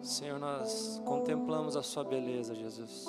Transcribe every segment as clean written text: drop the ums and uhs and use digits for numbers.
Senhor, nós contemplamos a sua beleza, Jesus.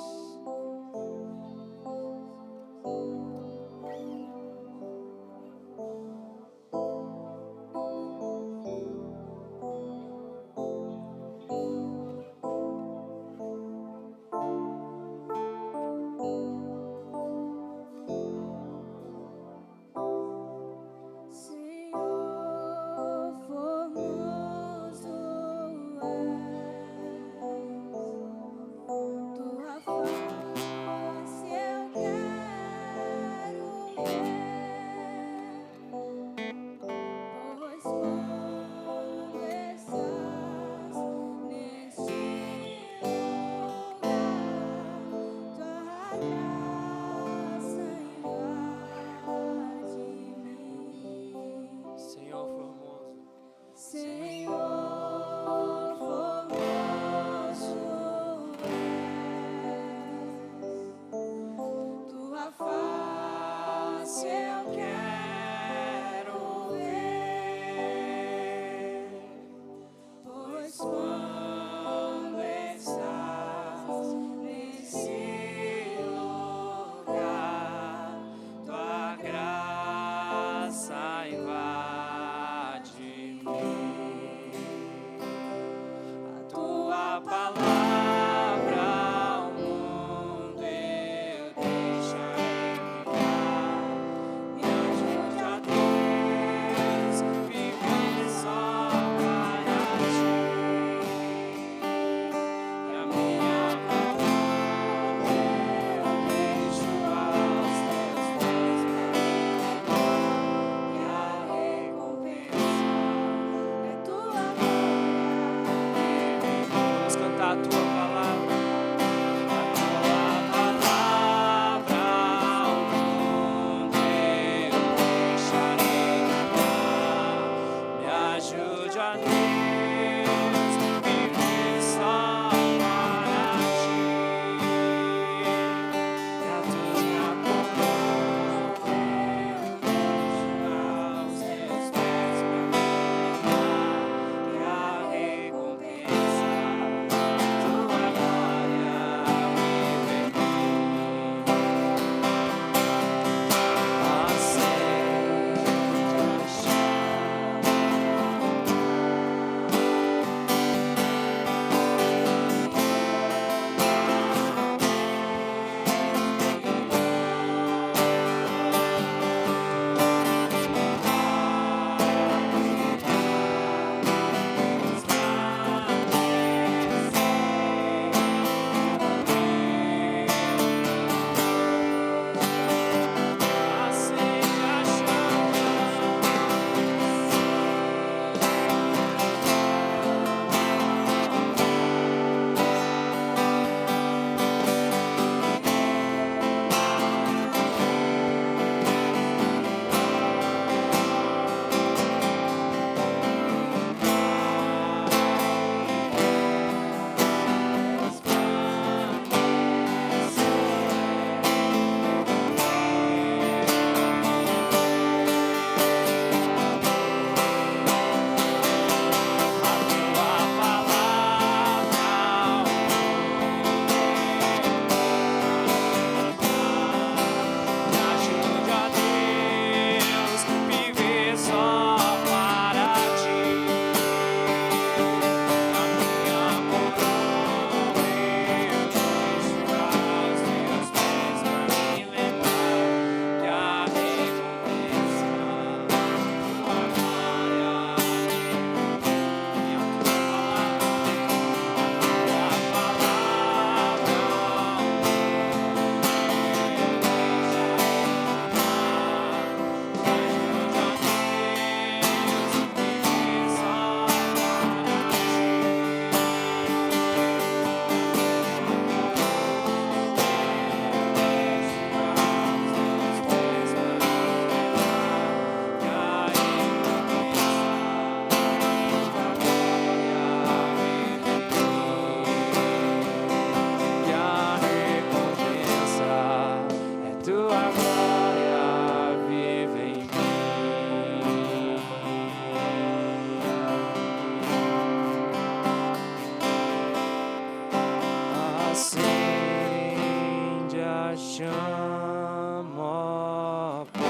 chama, ó Pai,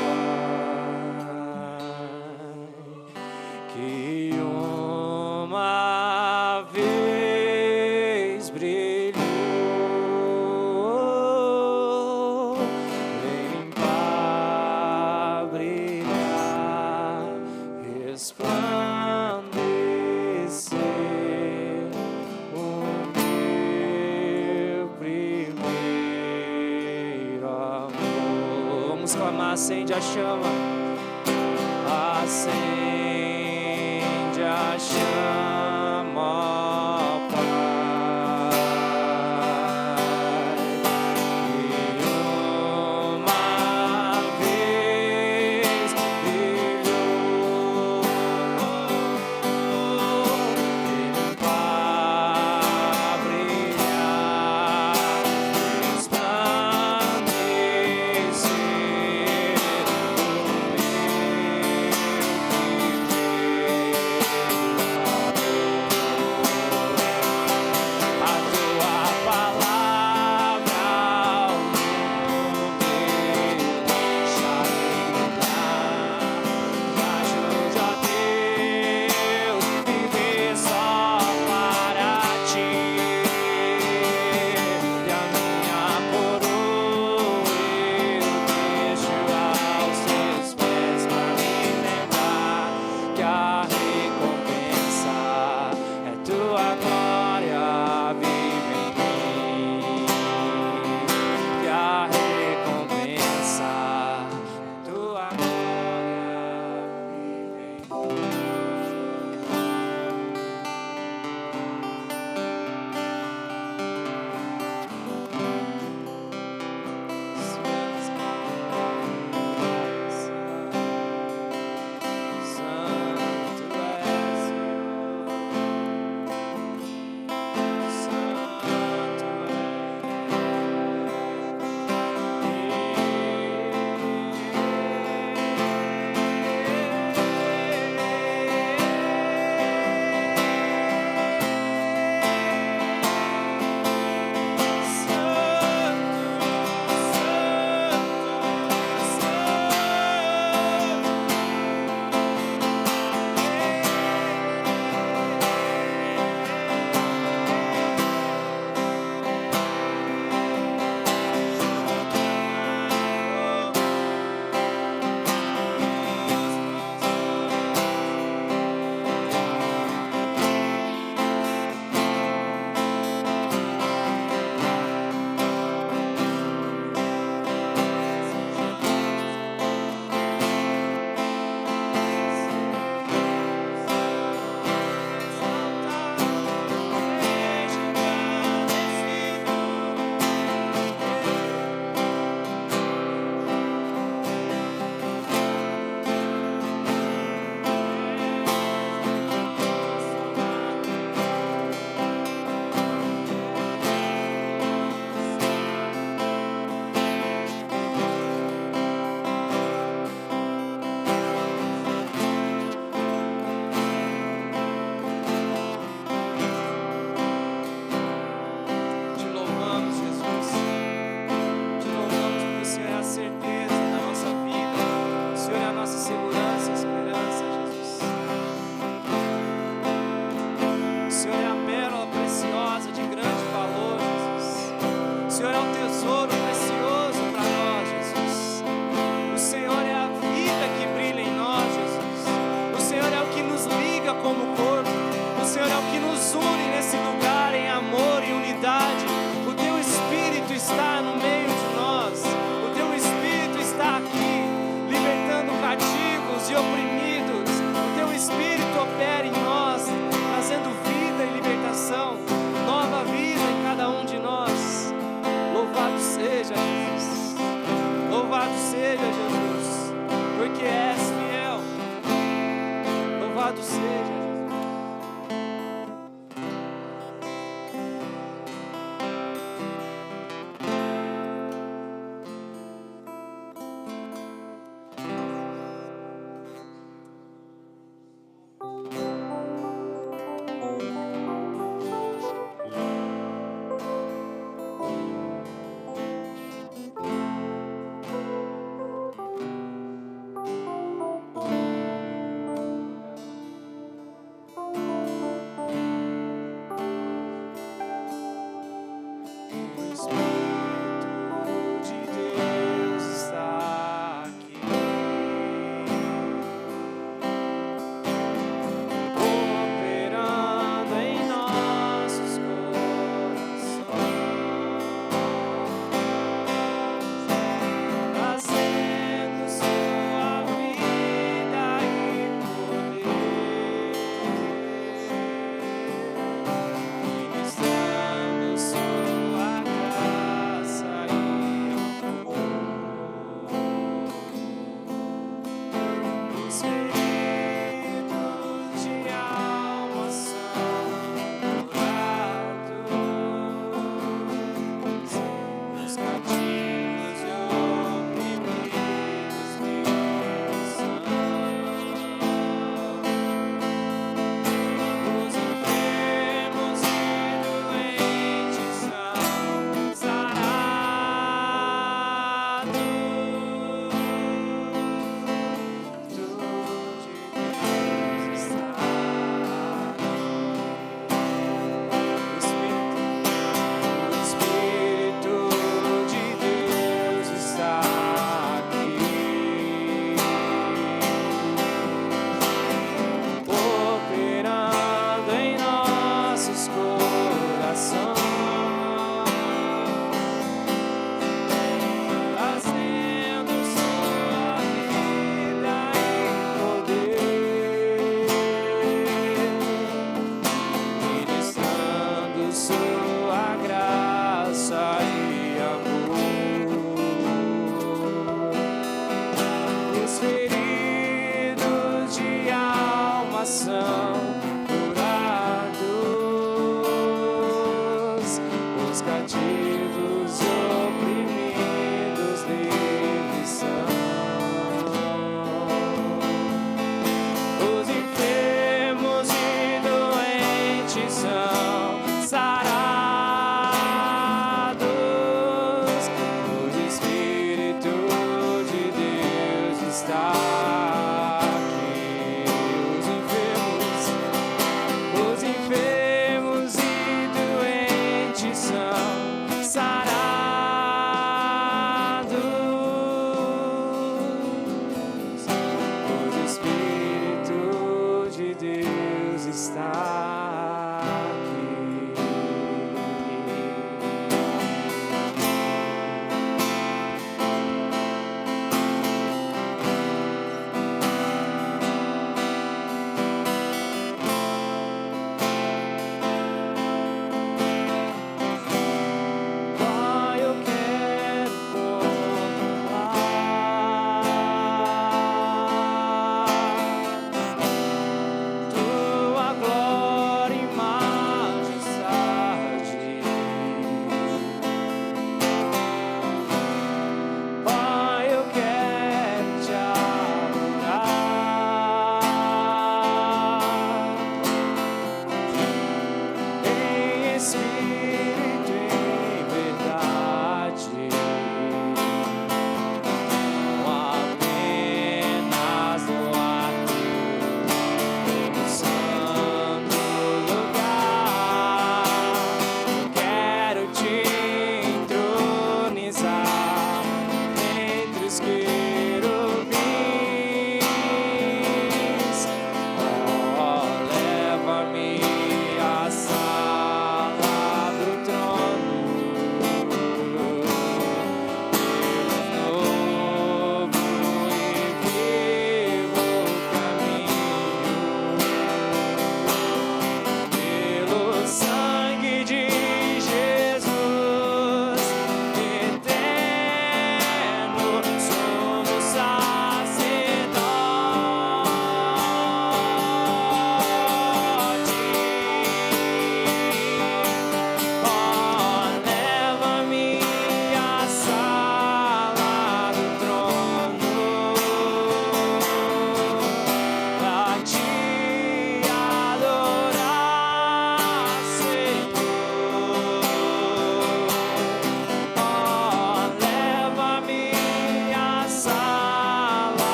que uma vez brilhou, vem limpar, brilhar, resplandecer o meu primeiro amor. Vamos clamar, acende a chama, acende a chama, ó Pai, que uma vez brilhou, limpar, brilhar, resplandecer o meu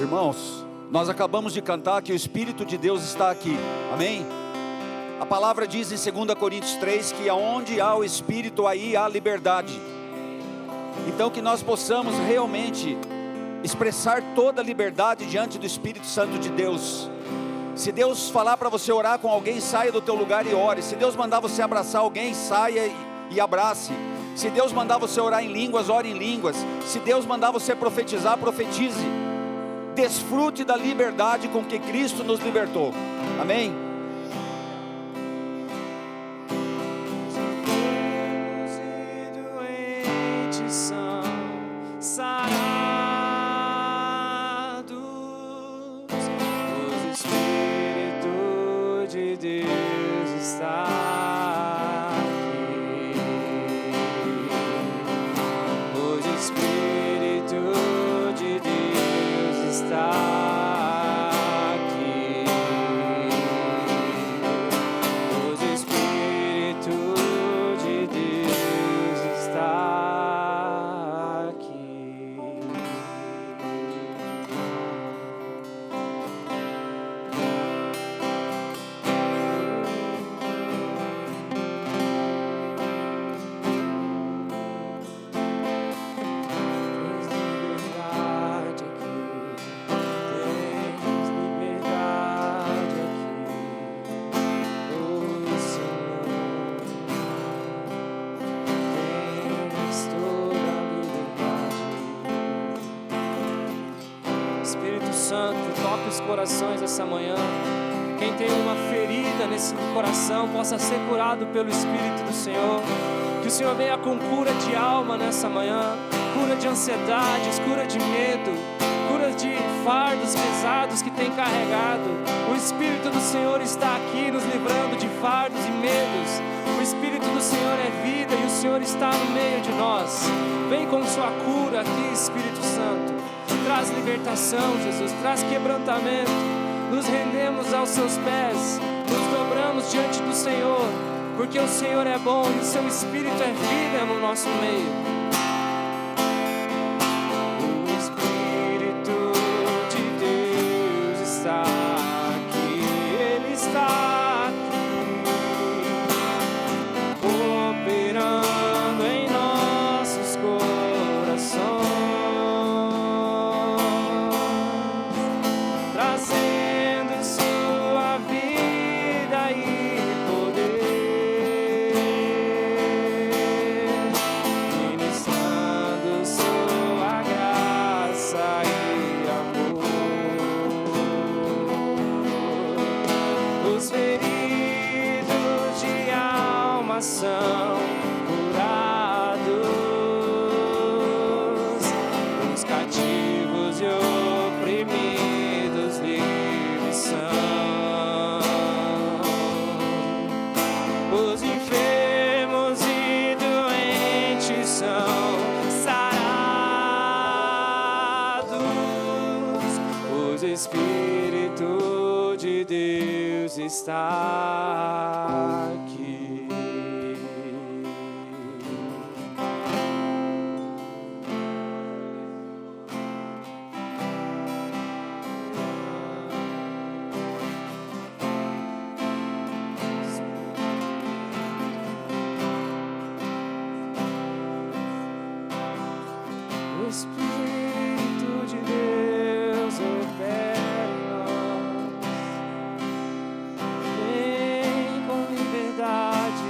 Irmãos, nós acabamos de cantar que o Espírito de Deus está aqui, amém? A palavra diz em 2 Coríntios 3 que aonde há o Espírito, aí há liberdade. Então que nós possamos realmente expressar toda a liberdade diante do Espírito Santo de Deus. Se Deus falar para você orar com alguém, saia do teu lugar e ore. Se Deus mandar você abraçar alguém, saia e abrace. Se Deus mandar você orar em línguas, ore em línguas. Se Deus mandar você profetizar, profetize. Desfrute da liberdade com que Cristo nos libertou, amém? Corações essa manhã. Quem tem uma ferida nesse coração possa ser curado pelo Espírito do Senhor. Que o Senhor venha com cura de alma nessa manhã, cura de ansiedades, cura de medo, cura de fardos pesados que tem carregado. O Espírito do Senhor está aqui nos livrando de fardos e medos. O Espírito do Senhor é vida e o Senhor está no meio de nós. Vem com sua cura aqui, Espírito Santo. Traz libertação, Jesus, traz quebrantamento. Nos rendemos aos seus pés, nos dobramos diante do Senhor, porque o Senhor é bom e o seu Espírito é vida no nosso meio. O Espírito de Deus está aqui, Ele está aqui, operando em nossos corações. Trazendo sua vida e poder, ministrando sua graça e amor. Os feridos de alma são curados, os cativos e oprimidos livres são. Os enfermos e doentes são sarados. O Espírito de Deus está aqui. O Espírito de Deus opera em nós. Vem com liberdade.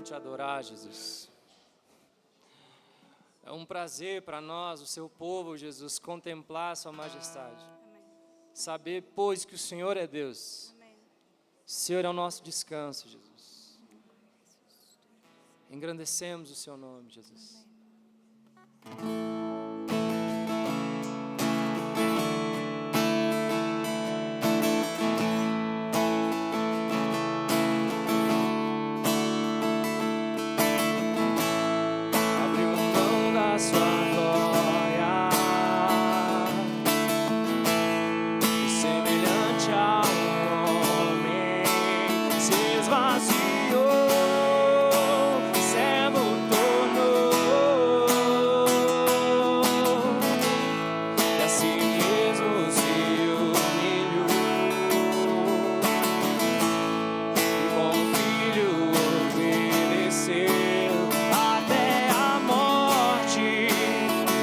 te adorar, Jesus. É um prazer para nós, o seu povo, Jesus, contemplar a sua majestade. Amém. Saber, pois, que o Senhor é Deus. Amém. O Senhor é o nosso descanso, Jesus. Engrandecemos o seu nome, Jesus. Abriu mão da sua glória, e semelhante a um homem, se esvaziou, servo tornou, e a si mesmo se humilhou, e com o Filho obedeceu até a morte,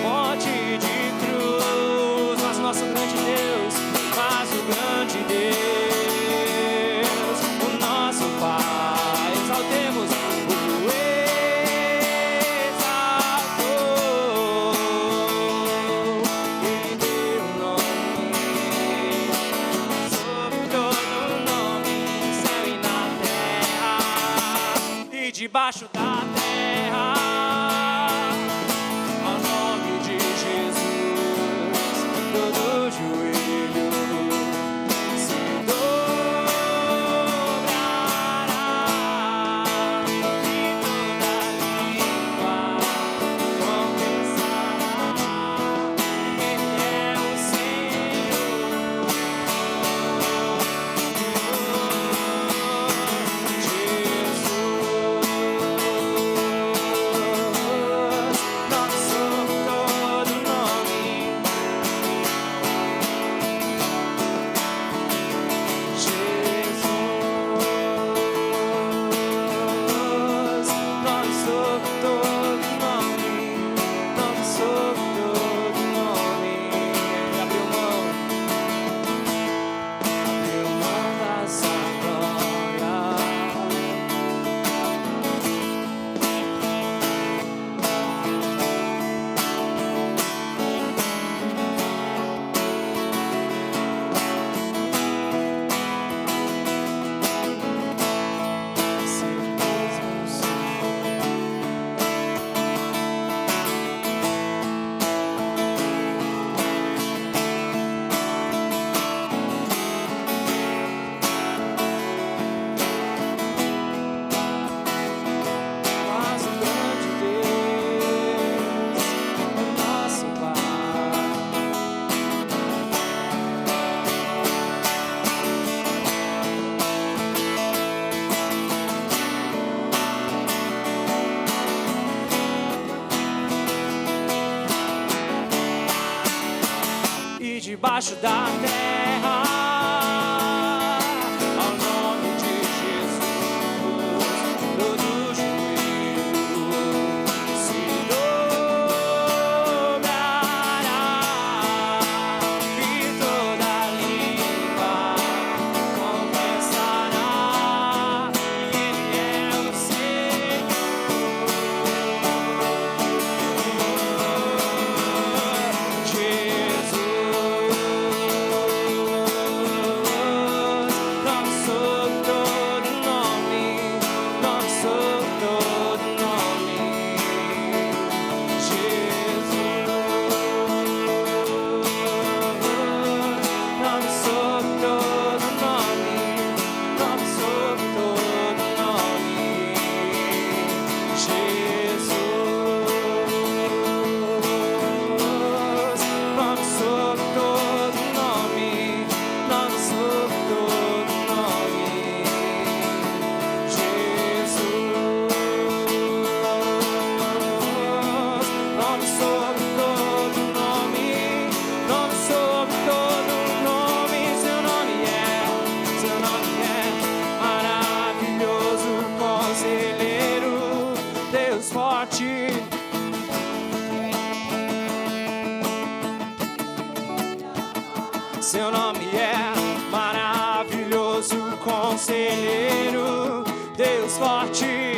morte de cruz. Mas o nosso grande Deus, mas o grande Deus, o nosso Pai, exaltemos, o exaltou. Ele deu um nome sobre todo nome, no céu e na terra e debaixo da terra, ao nome de Jesus, todo joelho se dobrará e toda língua confessará que Ele é o Senhor. Debaixo da terra, ao nome de Jesus, todo joelho se dobrará e toda língua confessará que Ele é o Senhor. Seu nome é maravilhoso, conselheiro, Deus forte,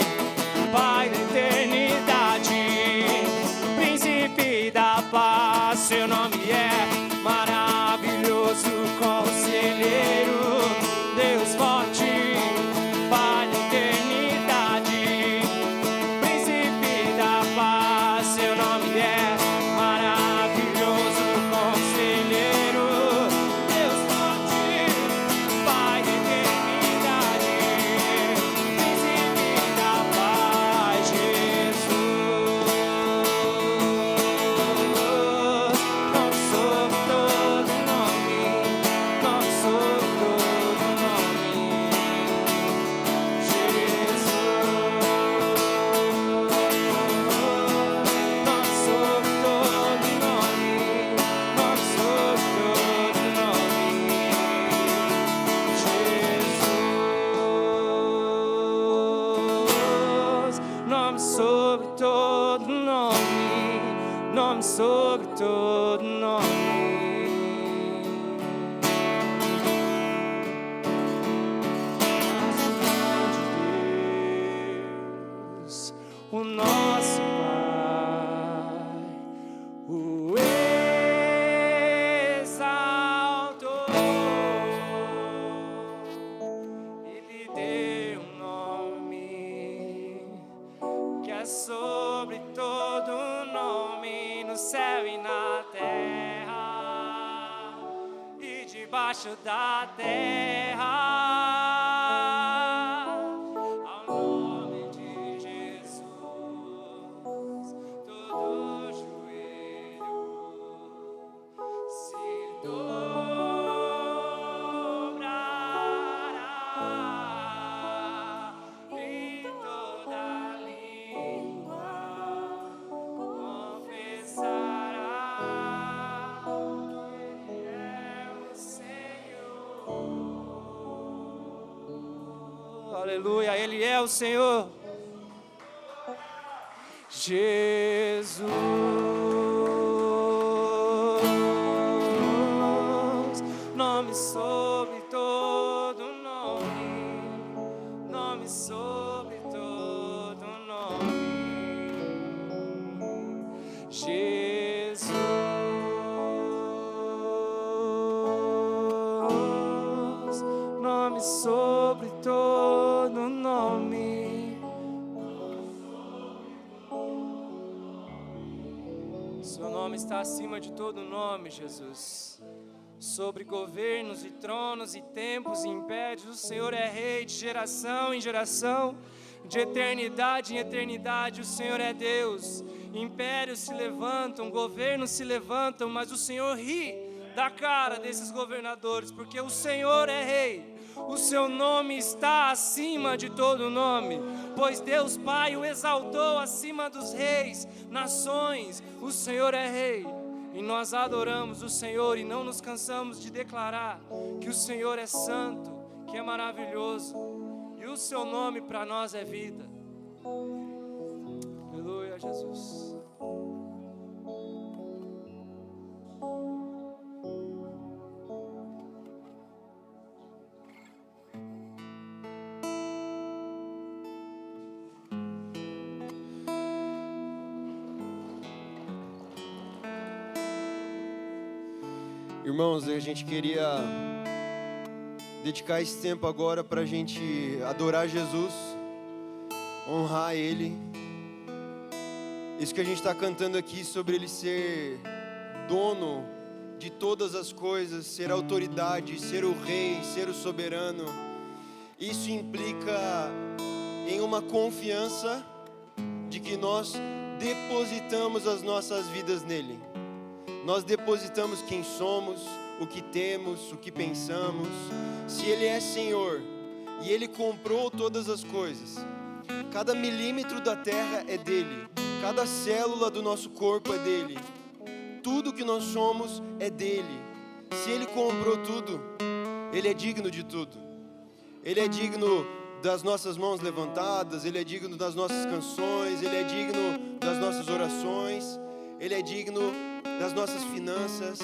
sobre todo nome, nome sobre todo nome. O nosso Pai o exaltou, Ele deu um nome que é sobre todo nome, no céu e na terra e debaixo da terra. Aleluia, Ele é o Senhor. Jesus, nome sobre todo nome, nome sobre todo nome. Jesus, nome sobre todo nome. Seu nome está acima de todo nome, Jesus. Sobre governos e tronos e tempos e impérios, o Senhor é rei de geração em geração, de eternidade em eternidade. O Senhor é Deus. Impérios se levantam, governos se levantam, mas o Senhor ri da cara desses governadores, porque o Senhor é rei. O seu nome está acima de todo nome, pois Deus Pai o exaltou acima dos reis, nações. O Senhor é rei, e nós adoramos o Senhor e não nos cansamos de declarar que o Senhor é santo, que é maravilhoso, e o seu nome para nós é vida. Aleluia, Jesus. Irmãos, a gente queria dedicar esse tempo agora para a gente adorar Jesus, honrar Ele. Isso que a gente está cantando aqui sobre Ele ser dono de todas as coisas, ser autoridade, ser o rei, ser o soberano. Isso implica em uma confiança de que nós depositamos as nossas vidas nele. Nós depositamos quem somos, o que temos, o que pensamos. Se Ele é Senhor e Ele comprou todas as coisas, cada milímetro da terra é dele, cada célula do nosso corpo é dele, tudo que nós somos é dele. Se Ele comprou tudo, Ele é digno de tudo. Ele é digno das nossas mãos levantadas, Ele é digno das nossas canções, Ele é digno das nossas orações, Ele é digno das nossas finanças,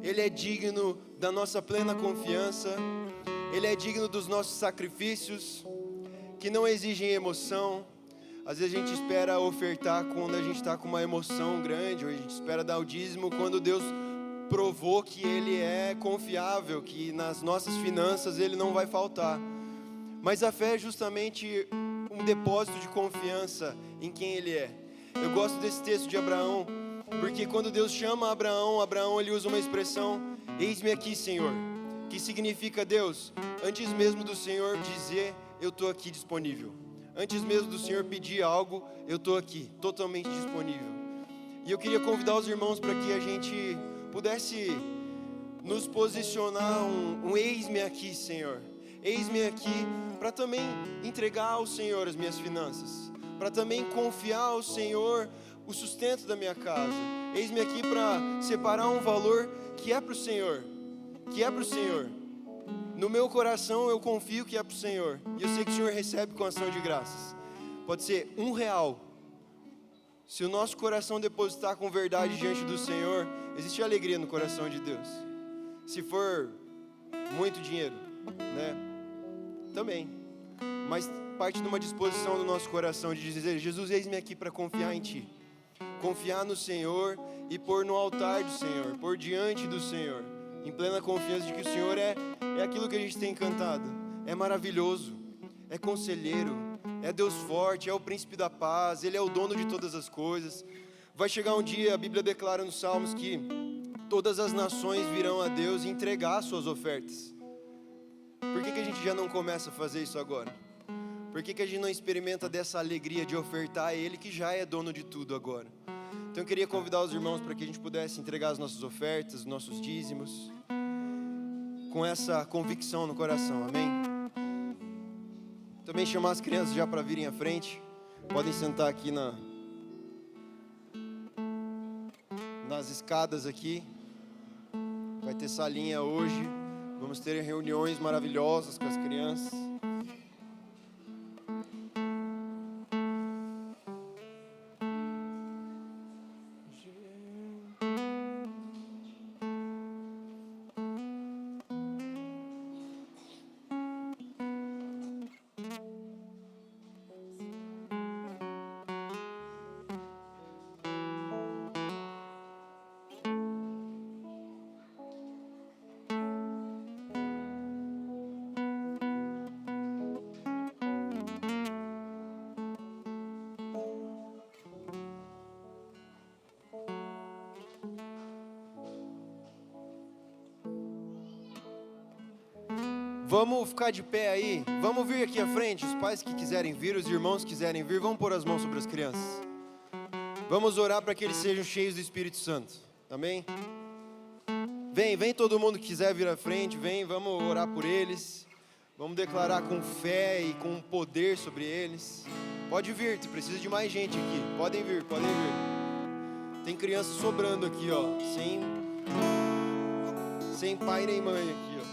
Ele é digno da nossa plena confiança, Ele é digno dos nossos sacrifícios, que não exigem emoção. Às vezes a gente espera ofertar quando a gente está com uma emoção grande, ou a gente espera dar o dízimo quando Deus provou que Ele é confiável, que nas nossas finanças Ele não vai faltar. Mas a fé é justamente um depósito de confiança em quem Ele é. Eu gosto desse texto de Abraão, porque quando Deus chama Abraão ele usa uma expressão, eis-me aqui, Senhor, que significa, Deus, antes mesmo do Senhor dizer, eu estou aqui disponível. Antes mesmo do Senhor pedir algo, eu estou aqui, totalmente disponível. E eu queria convidar os irmãos para que a gente pudesse nos posicionar um eis-me aqui, Senhor. Eis-me aqui para também entregar ao Senhor as minhas finanças, para também confiar ao Senhor o sustento da minha casa. Eis-me aqui para separar um valor que é para o Senhor, No meu coração eu confio que é para o Senhor, e eu sei que o Senhor recebe com ação de graças. Pode ser R$1, Se o nosso coração depositar com verdade diante do Senhor, existe alegria no coração de Deus. Se for muito dinheiro, né? Também. Mas parte de uma disposição do nosso coração de dizer: Jesus, eis-me aqui para confiar em Ti. Confiar no Senhor e pôr no altar do Senhor, pôr diante do Senhor, em plena confiança de que o Senhor é aquilo que a gente tem cantado. É maravilhoso, é conselheiro, é Deus forte, é o príncipe da paz, Ele é o dono de todas as coisas. Vai chegar um dia, a Bíblia declara nos Salmos que todas as nações virão a Deus e entregar suas ofertas. Por que a gente já não começa a fazer isso agora? Por que a gente não experimenta dessa alegria de ofertar a Ele que já é dono de tudo agora? Então eu queria convidar os irmãos para que a gente pudesse entregar as nossas ofertas, os nossos dízimos, com essa convicção no coração, amém? Também chamar as crianças já para virem à frente. Podem sentar aqui nas escadas aqui. Vai ter salinha hoje. Vamos ter reuniões maravilhosas com as crianças. Vamos ficar de pé aí, vamos vir aqui à frente, os pais que quiserem vir, os irmãos que quiserem vir, vamos pôr as mãos sobre as crianças. Vamos orar para que eles sejam cheios do Espírito Santo, amém? Vem todo mundo que quiser vir à frente, vamos orar por eles, vamos declarar com fé e com poder sobre eles. Pode vir, tu precisa de mais gente aqui, podem vir. Tem criança sobrando aqui, ó, sem pai nem mãe aqui, ó.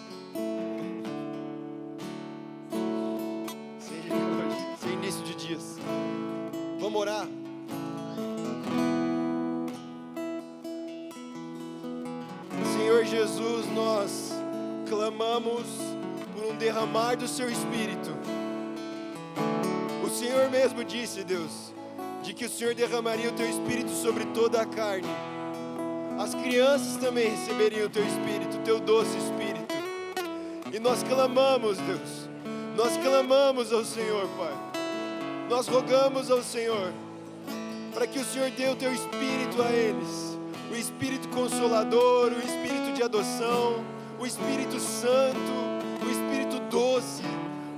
Sem início de dias. Vamos orar. Senhor Jesus, nós clamamos por um derramar do Seu Espírito. O Senhor mesmo disse, Deus, de que o Senhor derramaria o Teu Espírito sobre toda a carne. As crianças também receberiam o Teu Espírito, o Teu doce Espírito. E nós clamamos, Deus, nós clamamos ao Senhor, Pai. Nós rogamos ao Senhor para que o Senhor dê o Teu Espírito a eles, o Espírito Consolador, o Espírito de adoção, o Espírito Santo, o Espírito doce,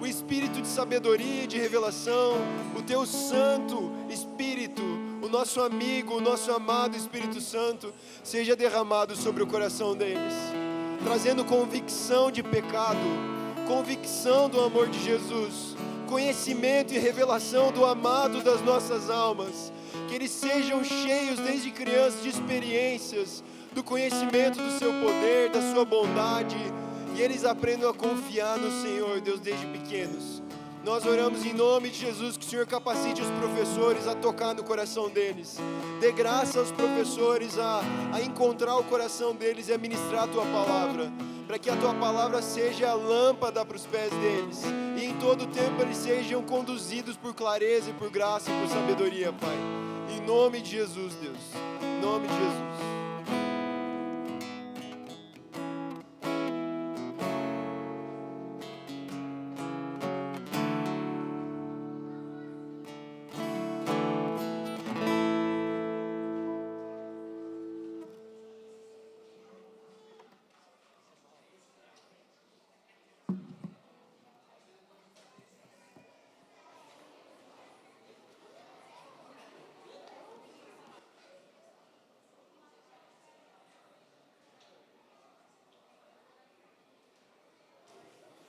o Espírito de sabedoria e de revelação, o Teu Santo Espírito, o nosso amigo, o nosso amado Espírito Santo, seja derramado sobre o coração deles, trazendo convicção de pecado, convicção do amor de Jesus, conhecimento e revelação do amado das nossas almas. Que eles sejam cheios desde crianças de experiências, do conhecimento do Seu poder, da Sua bondade, e eles aprendam a confiar no Senhor, Deus, desde pequenos. Nós oramos em nome de Jesus, que o Senhor capacite os professores a tocar no coração deles, dê graça aos professores a encontrar o coração deles e a ministrar a Tua palavra, para que a Tua palavra seja a lâmpada para os pés deles, e em todo tempo eles sejam conduzidos por clareza e por graça e por sabedoria, Pai. Em nome de Jesus, Deus. Em nome de Jesus.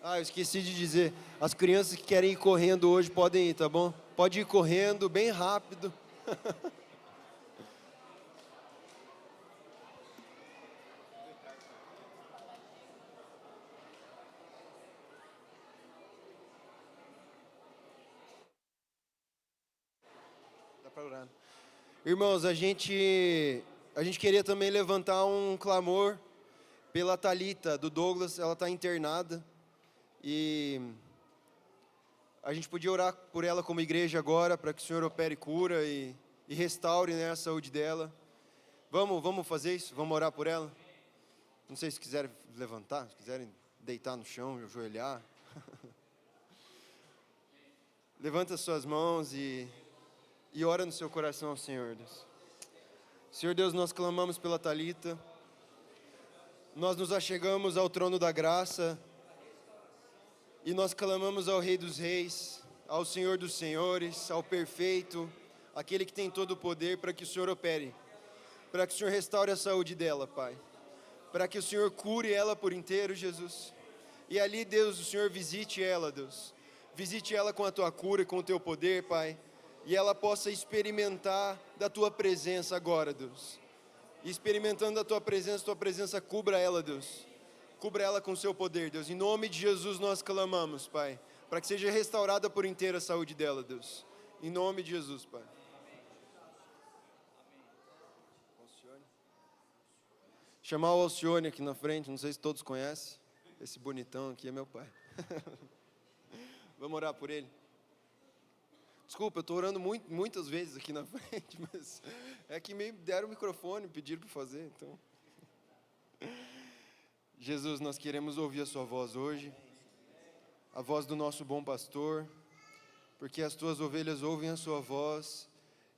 Eu esqueci de dizer, as crianças que querem ir correndo hoje podem ir, tá bom? Pode ir correndo, bem rápido. Dá para orar. Irmãos, a gente queria também levantar um clamor pela Thalita, do Douglas. Ela está internada e a gente podia orar por ela como igreja agora, para que o Senhor opere cura e restaure, né, a saúde dela. Vamos fazer isso? Vamos orar por ela? Não sei se quiserem levantar, se quiserem deitar no chão, ajoelhar. Levanta suas mãos e ora no seu coração ao Senhor, Deus. Senhor Deus, nós clamamos pela Thalita. Nós nos achegamos ao trono da graça e nós clamamos ao Rei dos Reis, ao Senhor dos Senhores, ao perfeito, aquele que tem todo o poder, para que o Senhor opere, para que o Senhor restaure a saúde dela, Pai, para que o Senhor cure ela por inteiro, Jesus. E ali, Deus, o Senhor visite ela, Deus. Visite ela com a Tua cura e com o Teu poder, Pai. E ela possa experimentar da Tua presença agora, Deus. E experimentando a Tua presença cubra ela, Deus. Cubra ela com o Seu poder, Deus. Em nome de Jesus nós clamamos, Pai, para que seja restaurada por inteiro a saúde dela, Deus. Em nome de Jesus, Pai. Chamar o Alcione aqui na frente, não sei se todos conhecem. Esse bonitão aqui é meu pai. Vamos orar por ele. Desculpa, eu estou orando muitas vezes aqui na frente, mas é que me deram o microfone, pediram para fazer, então. Jesus, nós queremos ouvir a sua voz hoje, a voz do nosso bom pastor, porque as tuas ovelhas ouvem a sua voz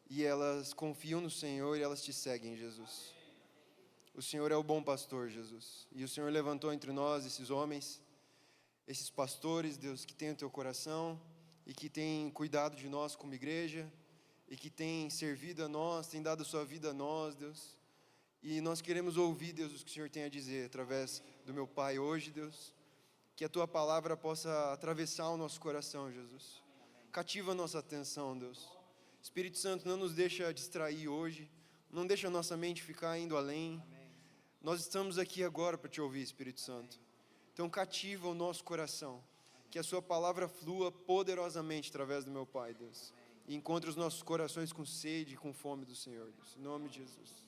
e elas confiam no Senhor e elas te seguem, Jesus. O Senhor é o bom pastor, Jesus, e o Senhor levantou entre nós esses homens, esses pastores, Deus, que têm o teu coração e que têm cuidado de nós como igreja e que têm servido a nós, têm dado a sua vida a nós, Deus. E nós queremos ouvir, Deus, o que o Senhor tem a dizer através do meu Pai hoje, Deus. Que a Tua palavra possa atravessar o nosso coração, Jesus. Cativa a nossa atenção, Deus. Espírito Santo, não nos deixa distrair hoje. Não deixa a nossa mente ficar indo além. Nós estamos aqui agora para Te ouvir, Espírito Santo. Então cativa o nosso coração. Que a Sua palavra flua poderosamente através do meu Pai, Deus. E encontre os nossos corações com sede e com fome do Senhor, Deus. Em nome de Jesus.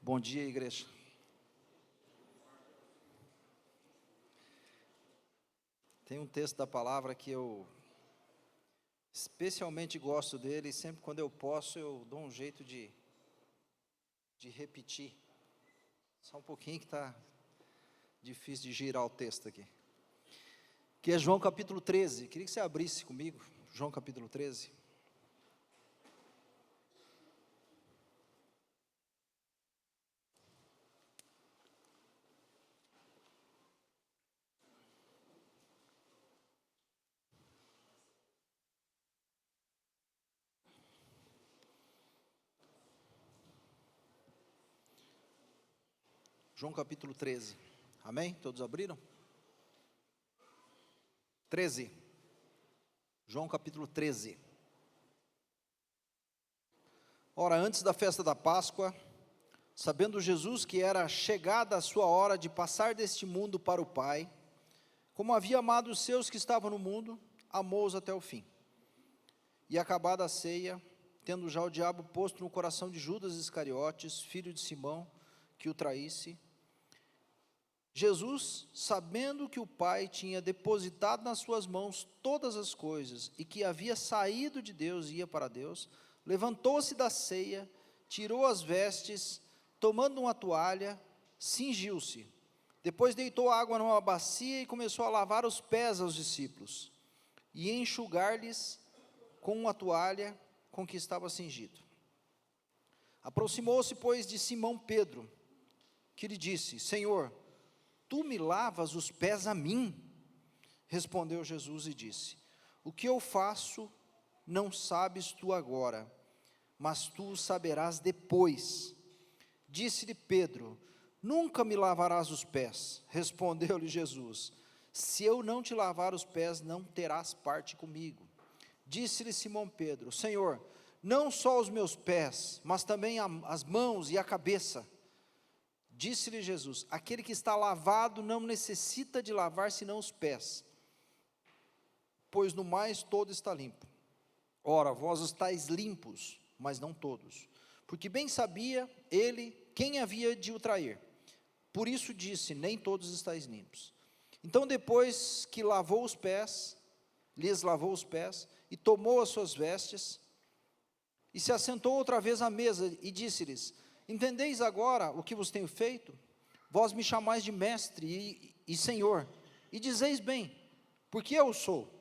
Bom dia, igreja. Tem um texto da palavra que eu especialmente gosto dele, e sempre quando eu posso eu dou um jeito de repetir. Só um pouquinho que está difícil de girar o texto aqui. Que é João capítulo 13. Queria que você abrisse comigo, João capítulo 13. João capítulo 13, amém? Todos abriram? 13, João capítulo 13. Ora, antes da festa da Páscoa, sabendo Jesus que era chegada a sua hora de passar deste mundo para o Pai, como havia amado os seus que estavam no mundo, amou-os até o fim. E acabada a ceia, tendo já o diabo posto no coração de Judas Iscariotes, filho de Simão, que o traísse, Jesus, sabendo que o Pai tinha depositado nas suas mãos todas as coisas e que havia saído de Deus e ia para Deus, levantou-se da ceia, tirou as vestes, tomando uma toalha, cingiu-se. Depois deitou água numa bacia e começou a lavar os pés aos discípulos e enxugar-lhes com uma toalha com que estava cingido. Aproximou-se, pois, de Simão Pedro, que lhe disse: Senhor, Tu me lavas os pés a mim? Respondeu Jesus e disse: O que eu faço não sabes tu agora, mas tu o saberás depois. Disse-lhe Pedro: Nunca me lavarás os pés. Respondeu-lhe Jesus: Se eu não te lavar os pés, não terás parte comigo. Disse-lhe Simão Pedro: Senhor, não só os meus pés, mas também as mãos e a cabeça. Disse-lhe Jesus: aquele que está lavado não necessita de lavar senão os pés, pois no mais todo está limpo. Ora, vós estáis limpos, mas não todos. Porque bem sabia ele quem havia de o trair. Por isso disse: nem todos estáis limpos. Então, depois que lavou os pés, lhes lavou os pés, e tomou as suas vestes, e se assentou outra vez à mesa, e disse-lhes: entendeis agora o que vos tenho feito? Vós me chamais de mestre e Senhor, e dizeis bem, porque eu sou.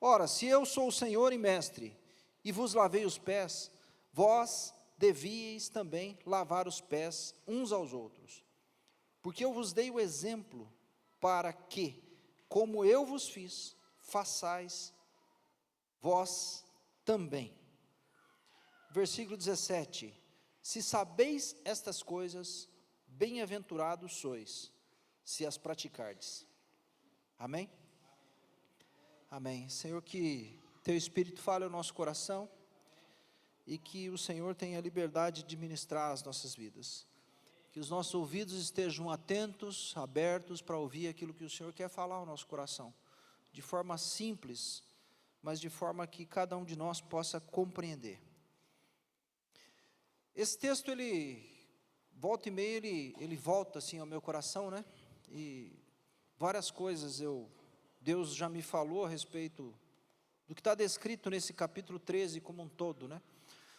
Ora, se eu sou o Senhor e mestre, e vos lavei os pés, vós devíeis também lavar os pés uns aos outros. Porque eu vos dei o exemplo, para que, como eu vos fiz, façais vós também. Versículo 17: se sabeis estas coisas, bem-aventurados sois, se as praticardes. Amém? Amém. Senhor, que Teu Espírito fale ao nosso coração, e que o Senhor tenha liberdade de ministrar as nossas vidas. Que os nossos ouvidos estejam atentos, abertos para ouvir aquilo que o Senhor quer falar ao nosso coração, de forma simples, mas de forma que cada um de nós possa compreender. Esse texto, ele volta e meia, ele volta assim ao meu coração, né? E várias coisas Deus já me falou a respeito do que está descrito nesse capítulo 13 como um todo, né?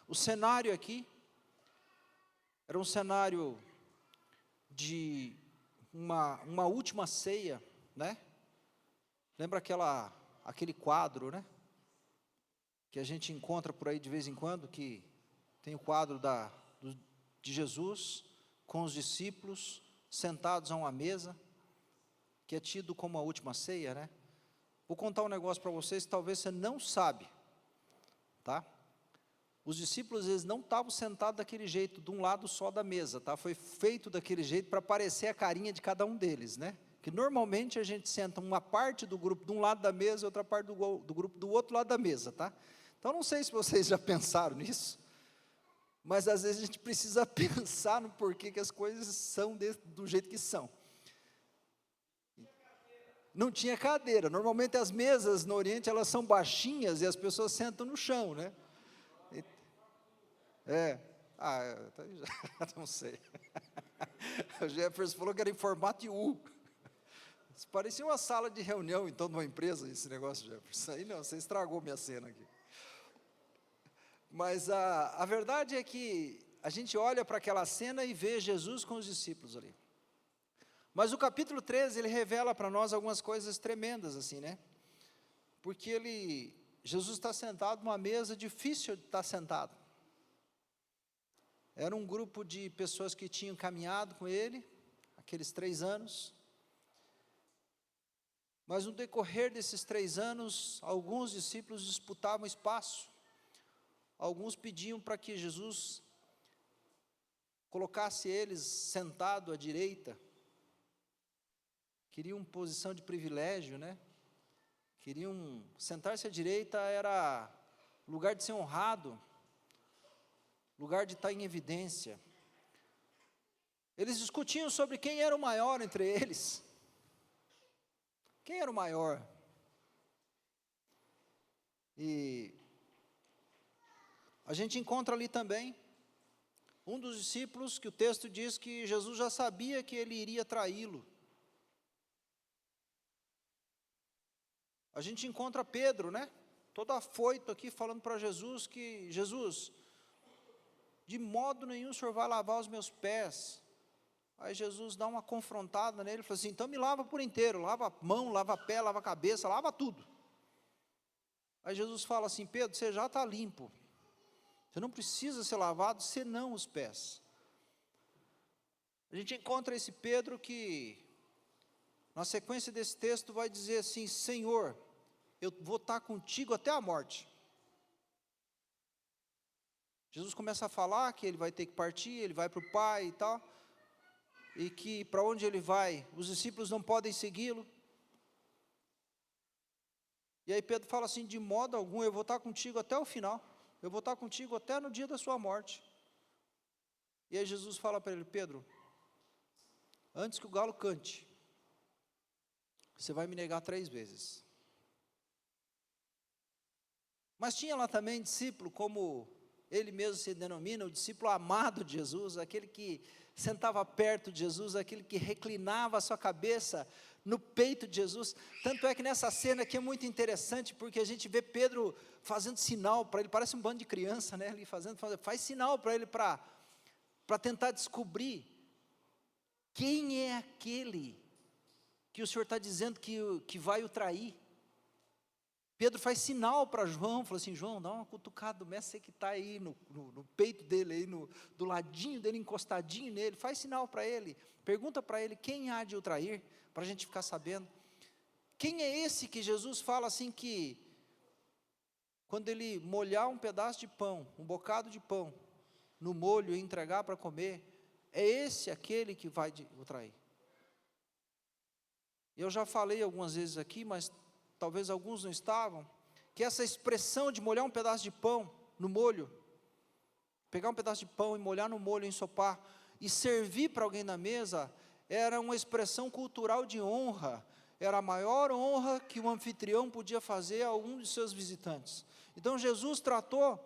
O cenário aqui era um cenário de uma última ceia, né? Lembra aquele quadro, né? Que a gente encontra por aí de vez em quando, que tem o quadro de Jesus com os discípulos sentados a uma mesa, que é tido como a última ceia, né? Vou contar um negócio para vocês que talvez você não sabe, tá? Os discípulos, eles não estavam sentados daquele jeito, de um lado só da mesa, tá? Foi feito daquele jeito para parecer a carinha de cada um deles, né? Que normalmente a gente senta uma parte do grupo de um lado da mesa e outra parte do grupo do outro lado da mesa, tá? Então, não sei se vocês já pensaram nisso, mas às vezes a gente precisa pensar no porquê que as coisas são do jeito que são. Não tinha cadeira. Normalmente as mesas no Oriente, elas são baixinhas e as pessoas sentam no chão, né? Não sei. O Jefferson falou que era em formato de U. Isso parecia uma sala de reunião, então, de uma empresa, esse negócio, Jefferson. Aí não, você estragou minha cena aqui. Mas a verdade é que a gente olha para aquela cena e vê Jesus com os discípulos ali. Mas o capítulo 13, ele revela para nós algumas coisas tremendas, assim, né? Porque Jesus está sentado numa mesa difícil de estar sentado. Era um grupo de pessoas que tinham caminhado com ele, aqueles 3 anos. Mas no decorrer desses 3 anos, alguns discípulos disputavam espaço. Alguns pediam para que Jesus colocasse eles sentado à direita. Queriam posição de privilégio, né? Queriam sentar-se à direita, era lugar de ser honrado, lugar de estar em evidência. Eles discutiam sobre quem era o maior entre eles. Quem era o maior? E a gente encontra ali também um dos discípulos que o texto diz que Jesus já sabia que ele iria traí-lo. A gente encontra Pedro, né? Todo afoito aqui, falando para Jesus que, Jesus, de modo nenhum o Senhor vai lavar os meus pés. Aí Jesus dá uma confrontada nele, fala assim, então me lava por inteiro, lava a mão, lava a pé, lava a cabeça, lava tudo. Aí Jesus fala assim, Pedro, você já está limpo, você não precisa ser lavado, senão os pés. A gente encontra esse Pedro que, na sequência desse texto, vai dizer assim, Senhor, eu vou estar contigo até a morte. Jesus começa a falar que ele vai ter que partir, ele vai para o Pai e tal, e que para onde ele vai, os discípulos não podem segui-lo. E aí Pedro fala assim, de modo algum, eu vou estar contigo até o final, eu vou estar contigo até no dia da sua morte. E aí Jesus fala para ele: Pedro, antes que o galo cante, você vai me negar 3 vezes. Mas tinha lá também discípulo, como ele mesmo se denomina, o discípulo amado de Jesus, aquele que sentava perto de Jesus, aquele que reclinava a sua cabeça no peito de Jesus. Tanto é que nessa cena aqui é muito interessante, porque a gente vê Pedro fazendo sinal para ele, parece um bando de criança, né? Ali faz sinal para ele, para tentar descobrir quem é aquele que o Senhor está dizendo que vai o trair. Pedro faz sinal para João, falou assim: João, dá uma cutucada do mestre, você que está aí no peito dele, aí do ladinho dele, encostadinho nele, faz sinal para ele, pergunta para ele quem há de o trair, para a gente ficar sabendo. Quem é esse que Jesus fala assim que, quando ele molhar um pedaço de pão, um bocado de pão, no molho e entregar para comer, é esse aquele que vai o trair? Eu já falei algumas vezes aqui, mas talvez alguns não estavam, que essa expressão de molhar um pedaço de pão no molho, pegar um pedaço de pão e molhar no molho, ensopar, e servir para alguém na mesa, era uma expressão cultural de honra, era a maior honra que o anfitrião podia fazer a algum de seus visitantes. Então Jesus tratou,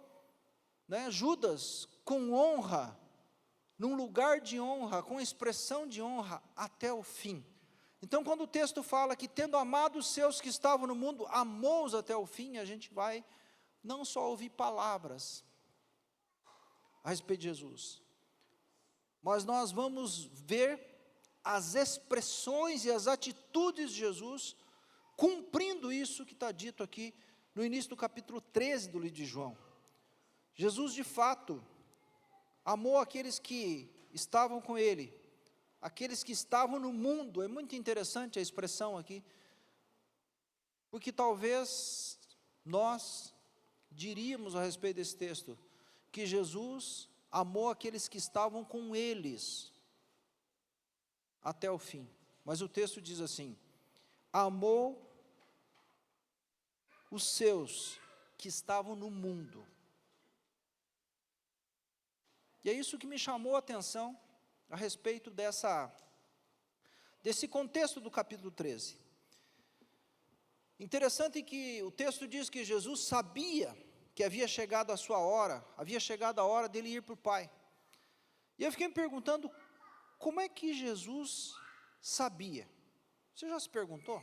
Judas com honra, num lugar de honra, com expressão de honra, até o fim. Então, quando o texto fala que, tendo amado os seus que estavam no mundo, amou-os até o fim, a gente vai não só ouvir palavras a respeito de Jesus, mas nós vamos ver as expressões e as atitudes de Jesus, cumprindo isso que está dito aqui, no início do capítulo 13 do livro de João. Jesus, de fato, amou aqueles que estavam com ele, aqueles que estavam no mundo. É muito interessante a expressão aqui, porque talvez nós diríamos a respeito desse texto, que Jesus amou aqueles que estavam com eles, até o fim, mas o texto diz assim: amou os seus que estavam no mundo. E é isso que me chamou a atenção, a respeito desse contexto do capítulo 13. Interessante que o texto diz que Jesus sabia que havia chegado a sua hora, havia chegado a hora dele ir para o Pai. E eu fiquei me perguntando, como é que Jesus sabia? Você já se perguntou?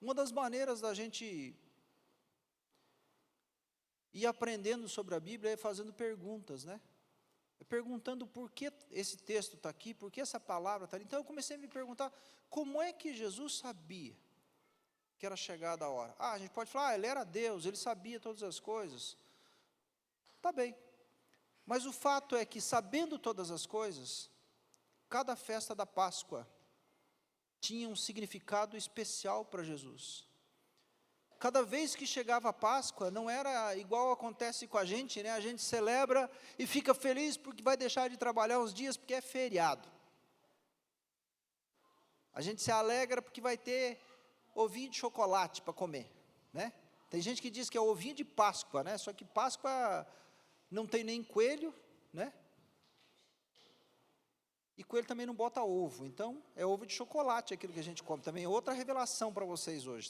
Uma das maneiras da gente ir aprendendo sobre a Bíblia é fazendo perguntas, perguntando por que esse texto está aqui, por que essa palavra está ali. Então eu comecei a me perguntar, como é que Jesus sabia que era chegada a hora? A gente pode falar, ele era Deus, ele sabia todas as coisas. Está bem, mas o fato é que, sabendo todas as coisas, cada festa da Páscoa tinha um significado especial para Jesus. Cada vez que chegava a Páscoa, não era igual acontece com a gente, a gente celebra e fica feliz porque vai deixar de trabalhar uns dias porque é feriado. A gente se alegra porque vai ter ovinho de chocolate para comer, Tem gente que diz que é ovinho de Páscoa, Só que Páscoa não tem nem coelho, E coelho também não bota ovo, então é ovo de chocolate aquilo que a gente come. Também outra revelação para vocês hoje,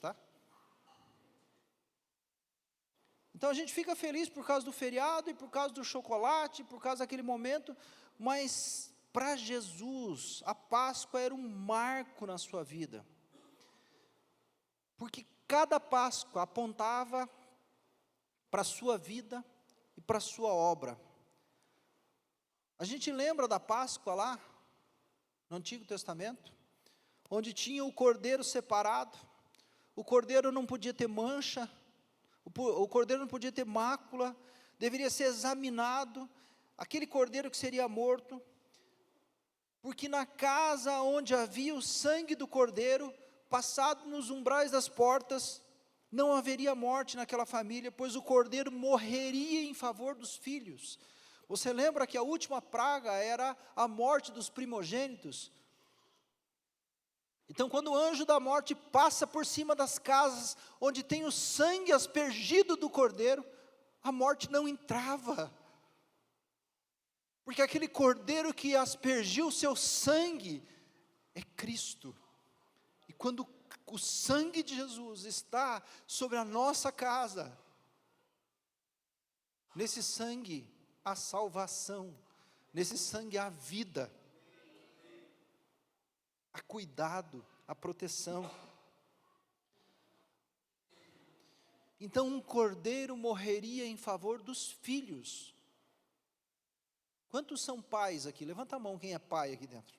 Então a gente fica feliz por causa do feriado, e por causa do chocolate, por causa daquele momento, mas para Jesus, a Páscoa era um marco na sua vida, porque cada Páscoa apontava para a sua vida e para a sua obra. A gente lembra da Páscoa lá, no Antigo Testamento, onde tinha o cordeiro separado, o cordeiro não podia ter mancha, o cordeiro não podia ter mácula, deveria ser examinado, aquele cordeiro que seria morto, porque na casa onde havia o sangue do cordeiro, passado nos umbrais das portas, não haveria morte naquela família, pois o cordeiro morreria em favor dos filhos. Você lembra que a última praga era a morte dos primogênitos? Então, quando o anjo da morte passa por cima das casas onde tem o sangue aspergido do cordeiro, a morte não entrava. Porque aquele cordeiro que aspergiu o seu sangue é Cristo. E quando o sangue de Jesus está sobre a nossa casa, nesse sangue há salvação, nesse sangue há vida, há cuidado, há proteção. Então um cordeiro morreria em favor dos filhos. Quantos são pais aqui? Levanta a mão quem é pai aqui dentro.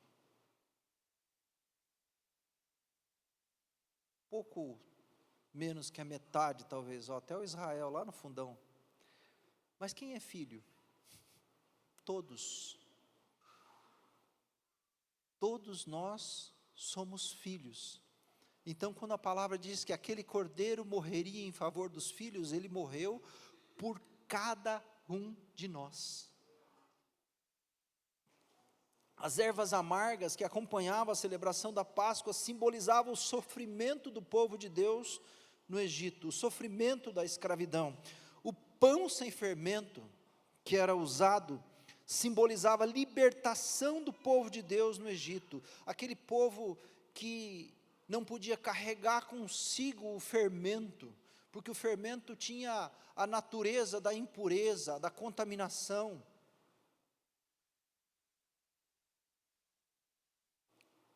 Pouco menos que a metade, talvez, até o Israel, lá no fundão. Mas quem é filho? Todos. Todos nós somos filhos. Então, quando a palavra diz que aquele cordeiro morreria em favor dos filhos, ele morreu por cada um de nós. As ervas amargas que acompanhavam a celebração da Páscoa simbolizavam o sofrimento do povo de Deus no Egito, o sofrimento da escravidão. O pão sem fermento que era usado simbolizava a libertação do povo de Deus no Egito, aquele povo que não podia carregar consigo o fermento, porque o fermento tinha a natureza da impureza, da contaminação.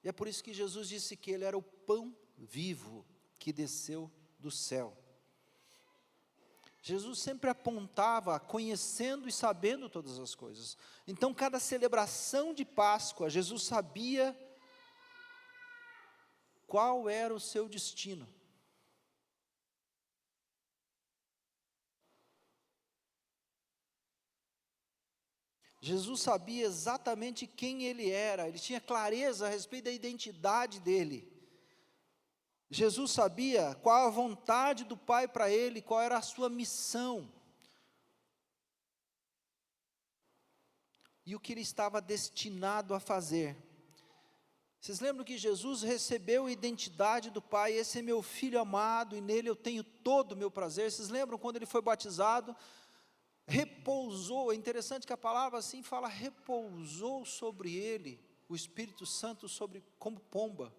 E é por isso que Jesus disse que ele era o pão vivo que desceu do céu. Jesus sempre apontava, conhecendo e sabendo todas as coisas. Então, cada celebração de Páscoa, Jesus sabia qual era o seu destino. Jesus sabia exatamente quem ele era, ele tinha clareza a respeito da identidade dele. Jesus sabia qual a vontade do Pai para ele, qual era a sua missão. E o que ele estava destinado a fazer. Vocês lembram que Jesus recebeu a identidade do Pai, esse é meu filho amado e nele eu tenho todo o meu prazer. Vocês lembram quando ele foi batizado? Repousou, é interessante que a palavra assim fala, repousou sobre ele, o Espírito Santo sobre, como pomba.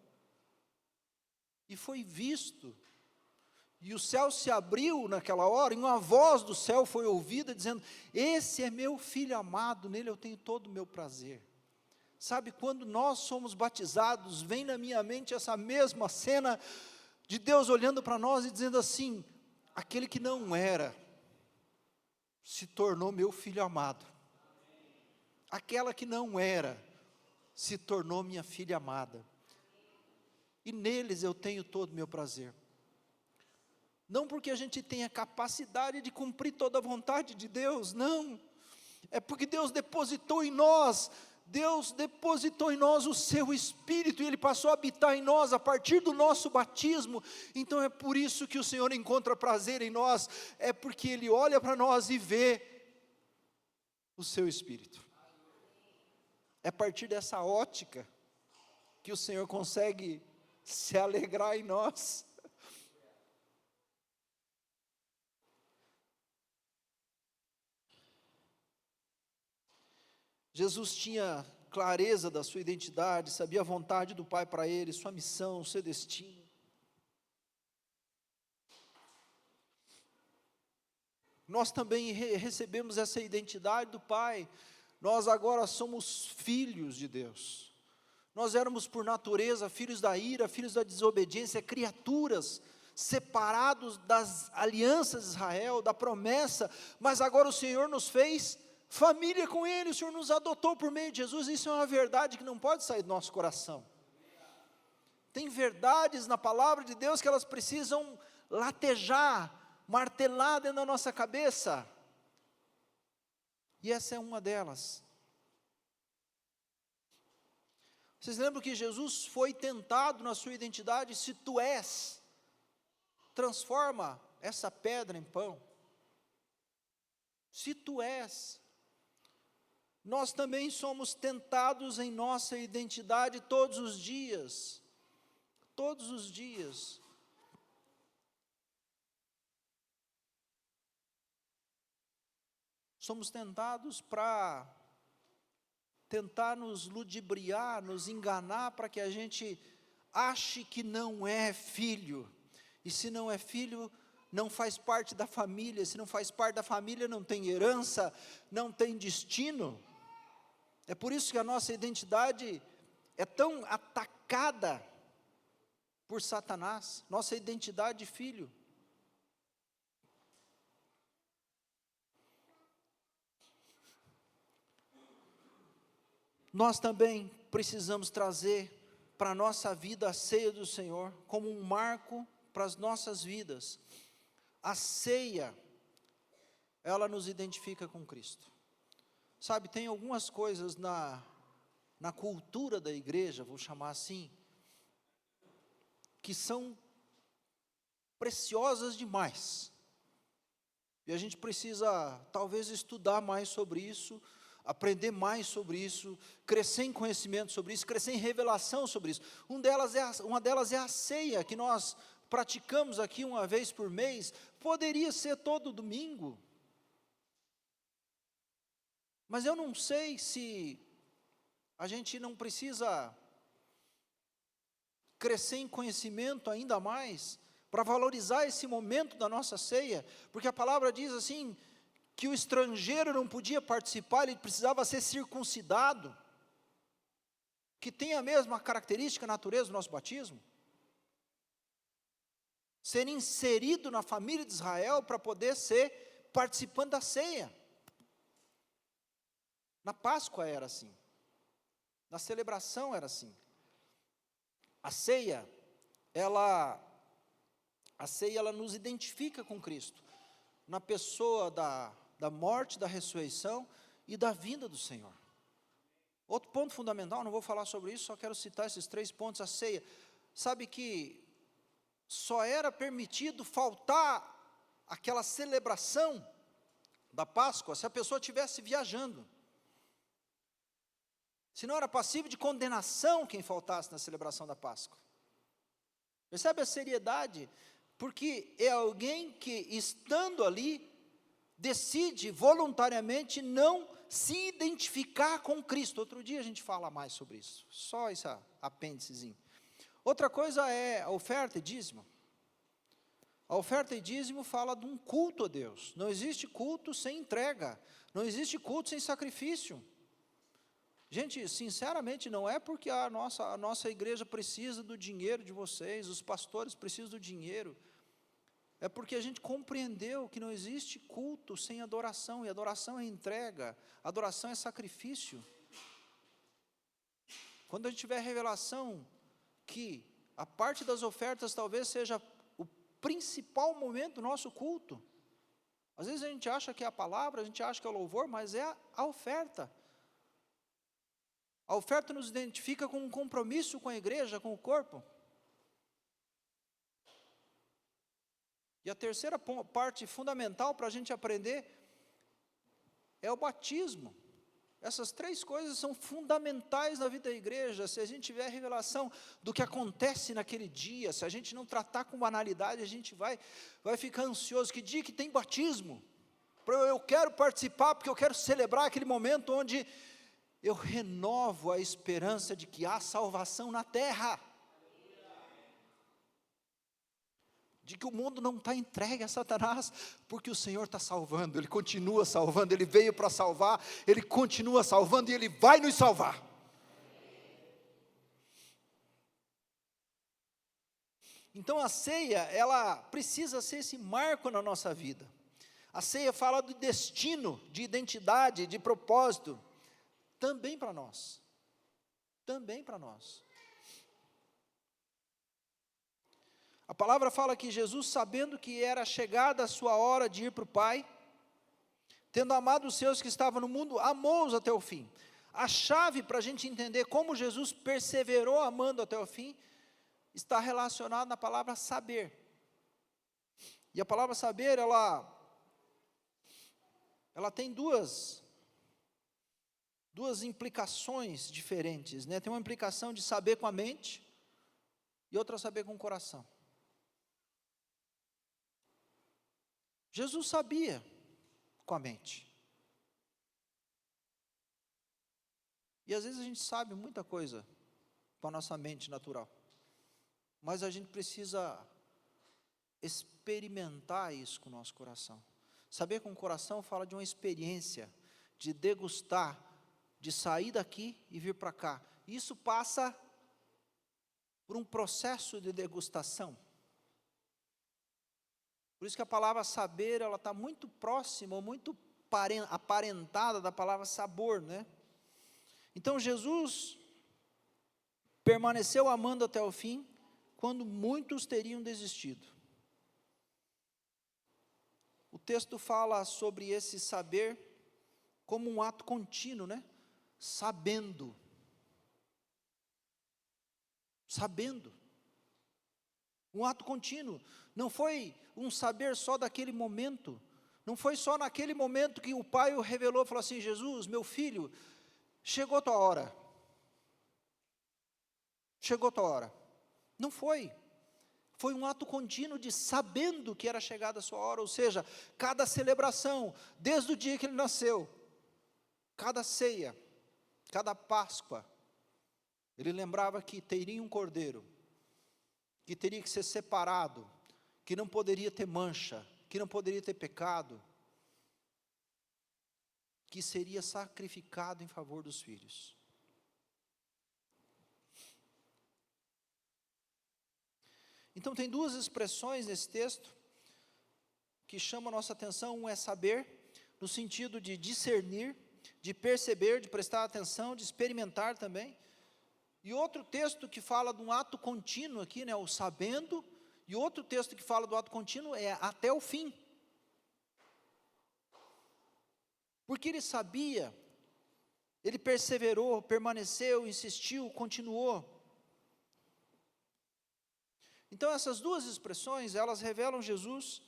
E foi visto, e o céu se abriu naquela hora, e uma voz do céu foi ouvida, dizendo, esse é meu filho amado, nele eu tenho todo o meu prazer. Sabe, quando nós somos batizados, vem na minha mente essa mesma cena, de Deus olhando para nós e dizendo assim, aquele que não era, se tornou meu filho amado. Aquela que não era, se tornou minha filha amada. E neles eu tenho todo o meu prazer. Não porque a gente tenha capacidade de cumprir toda a vontade de Deus, não. É porque Deus depositou em nós o seu Espírito, e Ele passou a habitar em nós a partir do nosso batismo. Então é por isso que o Senhor encontra prazer em nós, é porque Ele olha para nós e vê o seu Espírito. É a partir dessa ótica que o Senhor consegue se alegrar em nós. Jesus tinha clareza da sua identidade, sabia a vontade do Pai para ele, sua missão, seu destino. Nós também recebemos essa identidade do Pai, nós agora somos filhos de Deus. Nós éramos por natureza filhos da ira, filhos da desobediência, criaturas separados das alianças de Israel, da promessa, mas agora o Senhor nos fez família com Ele, o Senhor nos adotou por meio de Jesus. Isso é uma verdade que não pode sair do nosso coração. Tem verdades na palavra de Deus que elas precisam latejar, martelar dentro da nossa cabeça, e essa é uma delas. Vocês lembram que Jesus foi tentado na sua identidade, se tu és, transforma essa pedra em pão. Se tu és, nós também somos tentados em nossa identidade todos os dias. Todos os dias. somos tentados para tentar nos ludibriar, nos enganar, para que a gente ache que não é filho. E se não é filho, não faz parte da família. Se não faz parte da família, não tem herança, não tem destino. É por isso que a nossa identidade é tão atacada por Satanás, nossa identidade de filho. Nós também precisamos trazer para a nossa vida a ceia do Senhor, como um marco para as nossas vidas. A ceia, ela nos identifica com Cristo. Sabe, tem algumas coisas na cultura da igreja, vou chamar assim, que são preciosas demais. E a gente precisa, talvez, estudar mais sobre isso, aprender mais sobre isso, crescer em conhecimento sobre isso, crescer em revelação sobre isso. Uma delas é a ceia, que nós praticamos aqui uma vez por mês. Poderia ser todo domingo, mas eu não sei se a gente não precisa crescer em conhecimento ainda mais, para valorizar esse momento da nossa ceia, porque a palavra diz assim, que o estrangeiro não podia participar, ele precisava ser circuncidado, que tem a mesma característica, natureza do nosso batismo, ser inserido na família de Israel, para poder ser participante da ceia. Na Páscoa era assim, na celebração era assim. A ceia, ela nos identifica com Cristo, na pessoa da morte, da ressurreição e da vinda do Senhor. Outro ponto fundamental, não vou falar sobre isso, só quero citar esses 3 pontos. A ceia, sabe que só era permitido faltar aquela celebração da Páscoa se a pessoa estivesse viajando. Senão era passível de condenação quem faltasse na celebração da Páscoa. Percebe a seriedade? Porque é alguém que, estando ali, decide voluntariamente não se identificar com Cristo. Outro dia a gente fala mais sobre isso, só esse apêndicezinho. Outra coisa é a oferta e dízimo. A oferta e dízimo fala de um culto a Deus. Não existe culto sem entrega, não existe culto sem sacrifício. Gente, sinceramente, não é porque a nossa igreja precisa do dinheiro de vocês, os pastores precisam do dinheiro, é porque a gente compreendeu que não existe culto sem adoração, e adoração é entrega, adoração é sacrifício. Quando a gente tiver revelação que a parte das ofertas talvez seja o principal momento do nosso culto, às vezes a gente acha que é a palavra, a gente acha que é o louvor, mas é a oferta. A oferta nos identifica com um compromisso com a igreja, com o corpo. E a terceira parte fundamental para a gente aprender é o batismo. Essas 3 coisas são fundamentais na vida da igreja. Se a gente tiver revelação do que acontece naquele dia, se a gente não tratar com banalidade, a gente vai ficar ansioso. Que dia que tem batismo? Eu quero participar, porque eu quero celebrar aquele momento onde eu renovo a esperança de que há salvação na terra, de que o mundo não está entregue a Satanás, porque o Senhor está salvando, Ele continua salvando, Ele veio para salvar, Ele continua salvando e Ele vai nos salvar. Então a ceia, ela precisa ser esse marco na nossa vida. A ceia fala do destino, de identidade, de propósito, também para nós, também para nós. A palavra fala que Jesus, sabendo que era chegada a sua hora de ir para o Pai, tendo amado os seus que estavam no mundo, amou-os até o fim. A chave para a gente entender como Jesus perseverou amando até o fim, está relacionada na palavra saber. E a palavra saber, ela tem duas implicações diferentes, né? Tem uma implicação de saber com a mente e outra saber com o coração. Jesus sabia com a mente, E às vezes a gente sabe muita coisa com a nossa mente natural, mas a gente precisa experimentar isso com o nosso coração. Saber com o coração fala de uma experiência, de degustar, de sair daqui e vir para cá. Isso passa por um processo de degustação. Por isso que a palavra saber, ela está muito próxima, muito aparentada da palavra sabor, né? Então Jesus permaneceu amando até o fim, quando muitos teriam desistido. O texto fala sobre esse saber como um ato contínuo, né? Sabendo. Um ato contínuo. Não foi um saber só daquele momento. Não foi só naquele momento que o pai o revelou e falou assim: Jesus, meu filho, chegou a tua hora. Chegou a tua hora. Não foi. Foi um ato contínuo de sabendo que era chegada a sua hora. Ou seja, cada celebração, desde o dia que ele nasceu, cada ceia, cada Páscoa, ele lembrava que teria um cordeiro, que teria que ser separado, que não poderia ter mancha, que não poderia ter pecado, que seria sacrificado em favor dos filhos. Então tem duas expressões nesse texto que chamam a nossa atenção. Um é saber, no sentido de discernir, de perceber, de prestar atenção, de experimentar também. E outro texto que fala de um ato contínuo aqui, né, o sabendo. E outro texto que fala do ato contínuo é até o fim. Porque ele sabia, ele perseverou, permaneceu, insistiu, continuou. Então essas duas expressões, elas revelam Jesus,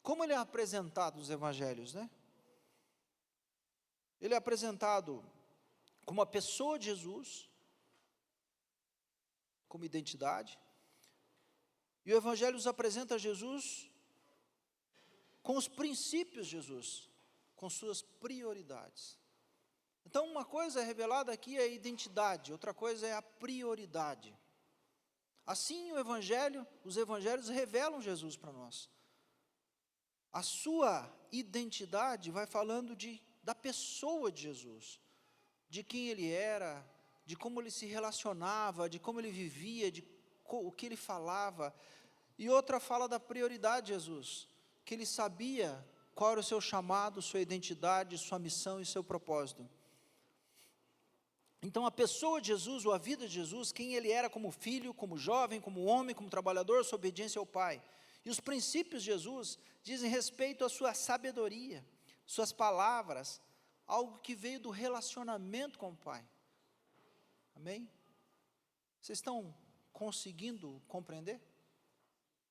como ele é apresentado nos evangelhos, né? Ele é apresentado como a pessoa de Jesus, como identidade, e o evangelho nos apresenta Jesus com os princípios de Jesus, com suas prioridades. Então uma coisa revelada aqui é a identidade, outra coisa é a prioridade. Assim os evangelhos revelam Jesus para nós. A sua identidade vai falando da pessoa de Jesus, de quem ele era, de como ele se relacionava, de como ele vivia, o que ele falava. E outra fala da prioridade de Jesus, que ele sabia qual era o seu chamado, sua identidade, sua missão e seu propósito. Então a pessoa de Jesus, ou a vida de Jesus, quem ele era como filho, como jovem, como homem, como trabalhador, sua obediência ao Pai. E os princípios de Jesus dizem respeito à sua sabedoria, suas palavras, algo que veio do relacionamento com o Pai. Amém? Vocês estão conseguindo compreender?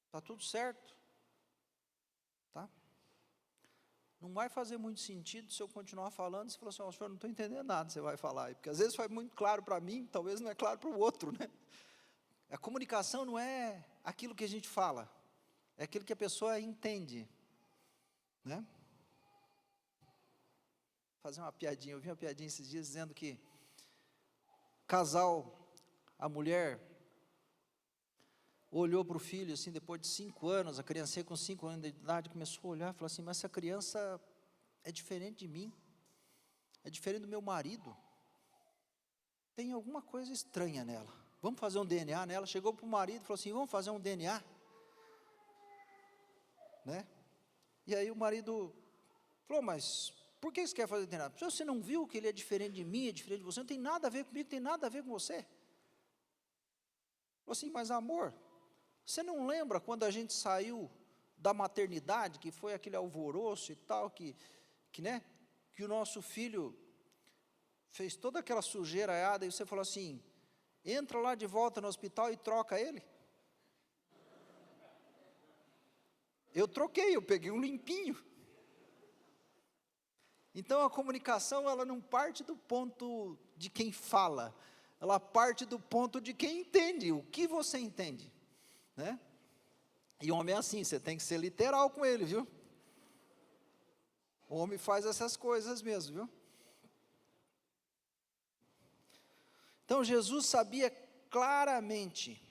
Está tudo certo? Tá? Não vai fazer muito sentido se eu continuar falando, você falou assim: senhor, não estou entendendo nada que você vai falar, porque às vezes foi muito claro para mim, talvez não é claro para o outro, né? A comunicação não é aquilo que a gente fala, é aquilo que a pessoa entende, né? Vou fazer uma piadinha, eu vi uma piadinha esses dias dizendo que casal, a mulher olhou para o filho, assim, depois de 5 anos, a criança com 5 anos de idade, começou a olhar e falou assim: mas essa criança é diferente de mim, é diferente do meu marido, tem alguma coisa estranha nela, vamos fazer um DNA nela. Chegou para o marido e falou assim: vamos fazer um DNA, né? E aí o marido falou: mas por que você quer fazer DNA? Você não viu que ele é diferente de mim, é diferente de você, não tem nada a ver comigo, tem nada a ver com você. Falou assim: mas amor, você não lembra quando a gente saiu da maternidade, que foi aquele alvoroço e tal, que o nosso filho fez toda aquela sujeira, e você falou assim: entra lá de volta no hospital e troca ele? Eu troquei, eu peguei um limpinho. Então a comunicação, ela não parte do ponto de quem fala, ela parte do ponto de quem entende, o que você entende, né? E o homem é assim, você tem que ser literal com ele, viu? O homem faz essas coisas mesmo, viu? Então Jesus sabia claramente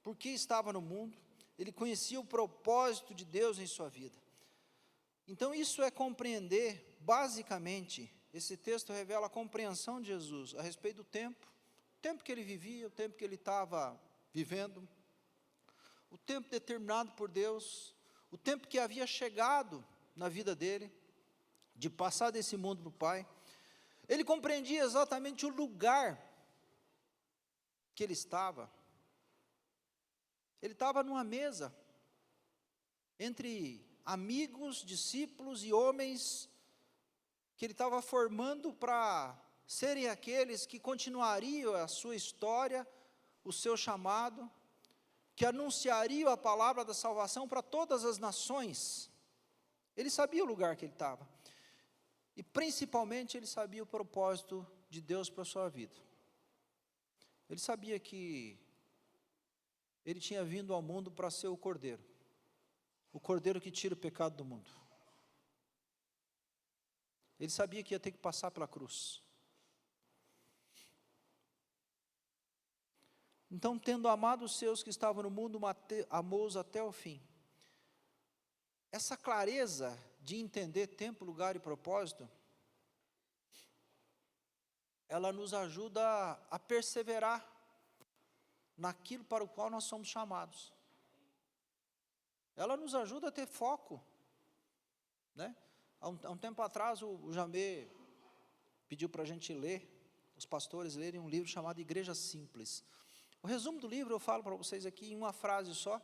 por que estava no mundo, ele conhecia o propósito de Deus em sua vida. Então isso é compreender, basicamente, esse texto revela a compreensão de Jesus a respeito do tempo que ele vivia, o tempo que ele estava vivendo, o tempo determinado por Deus, o tempo que havia chegado na vida dele, de passar desse mundo para o Pai. Ele compreendia exatamente o lugar que ele estava. Ele estava numa mesa, entre amigos, discípulos e homens, que ele estava formando para serem aqueles que continuariam a sua história, o seu chamado, que anunciariam a palavra da salvação para todas as nações. Ele sabia o lugar que ele estava. E principalmente ele sabia o propósito de Deus para a sua vida. Ele sabia que ele tinha vindo ao mundo para ser o Cordeiro que tira o pecado do mundo. Ele sabia que ia ter que passar pela cruz. Então, tendo amado os seus que estavam no mundo, amou-os até o fim. Essa clareza de entender tempo, lugar e propósito, ela nos ajuda a perseverar naquilo para o qual nós somos chamados. Ela nos ajuda a ter foco, né? Há um tempo atrás o Jamê pediu para a gente ler, os pastores lerem um livro chamado Igreja Simples. O resumo do livro eu falo para vocês aqui em uma frase só,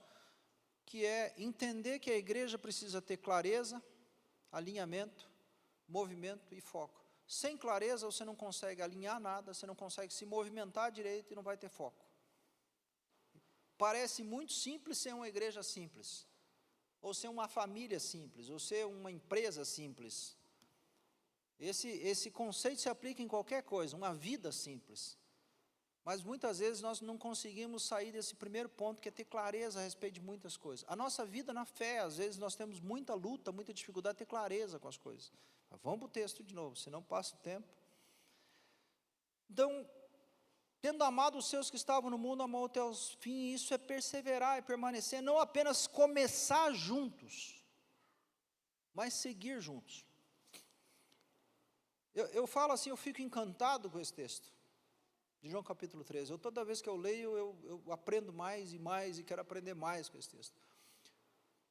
que é entender que a igreja precisa ter clareza, alinhamento, movimento e foco. Sem clareza você não consegue alinhar nada, você não consegue se movimentar direito e não vai ter foco. Parece muito simples ser uma igreja simples, ou ser uma família simples, ou ser uma empresa simples. Esse conceito se aplica em qualquer coisa, uma vida simples. Mas muitas vezes nós não conseguimos sair desse primeiro ponto, que é ter clareza a respeito de muitas coisas. A nossa vida na fé, às vezes nós temos muita luta, muita dificuldade de ter clareza com as coisas. Mas vamos para o texto de novo, senão passa o tempo. Então, tendo amado os seus que estavam no mundo, amou até os fins. Isso é perseverar, é permanecer, não apenas começar juntos, mas seguir juntos. Eu falo assim, eu fico encantado com esse texto de João capítulo 13, toda vez que eu leio, eu aprendo mais e mais, e quero aprender mais com esse texto.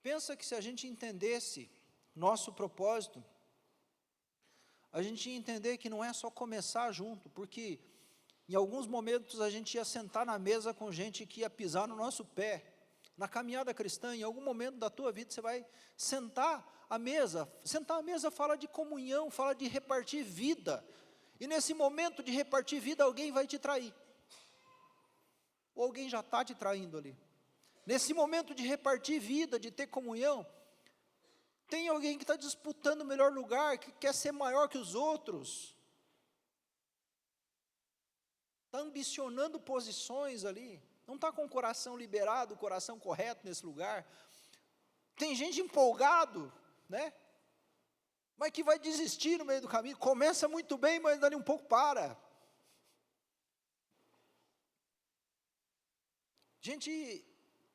Pensa que se a gente entendesse nosso propósito, a gente ia entender que não é só começar junto, porque em alguns momentos a gente ia sentar na mesa com gente que ia pisar no nosso pé. Na caminhada cristã, em algum momento da tua vida, você vai sentar à mesa. Sentar à mesa fala de comunhão, fala de repartir vida. E nesse momento de repartir vida, alguém vai te trair. Ou alguém já está te traindo ali. Nesse momento de repartir vida, de ter comunhão, tem alguém que está disputando o melhor lugar, que quer ser maior que os outros. Está ambicionando posições ali. Não está com o coração liberado, o coração correto nesse lugar. Tem gente empolgado, né? Mas que vai desistir no meio do caminho. Começa muito bem, mas dali um pouco para. Gente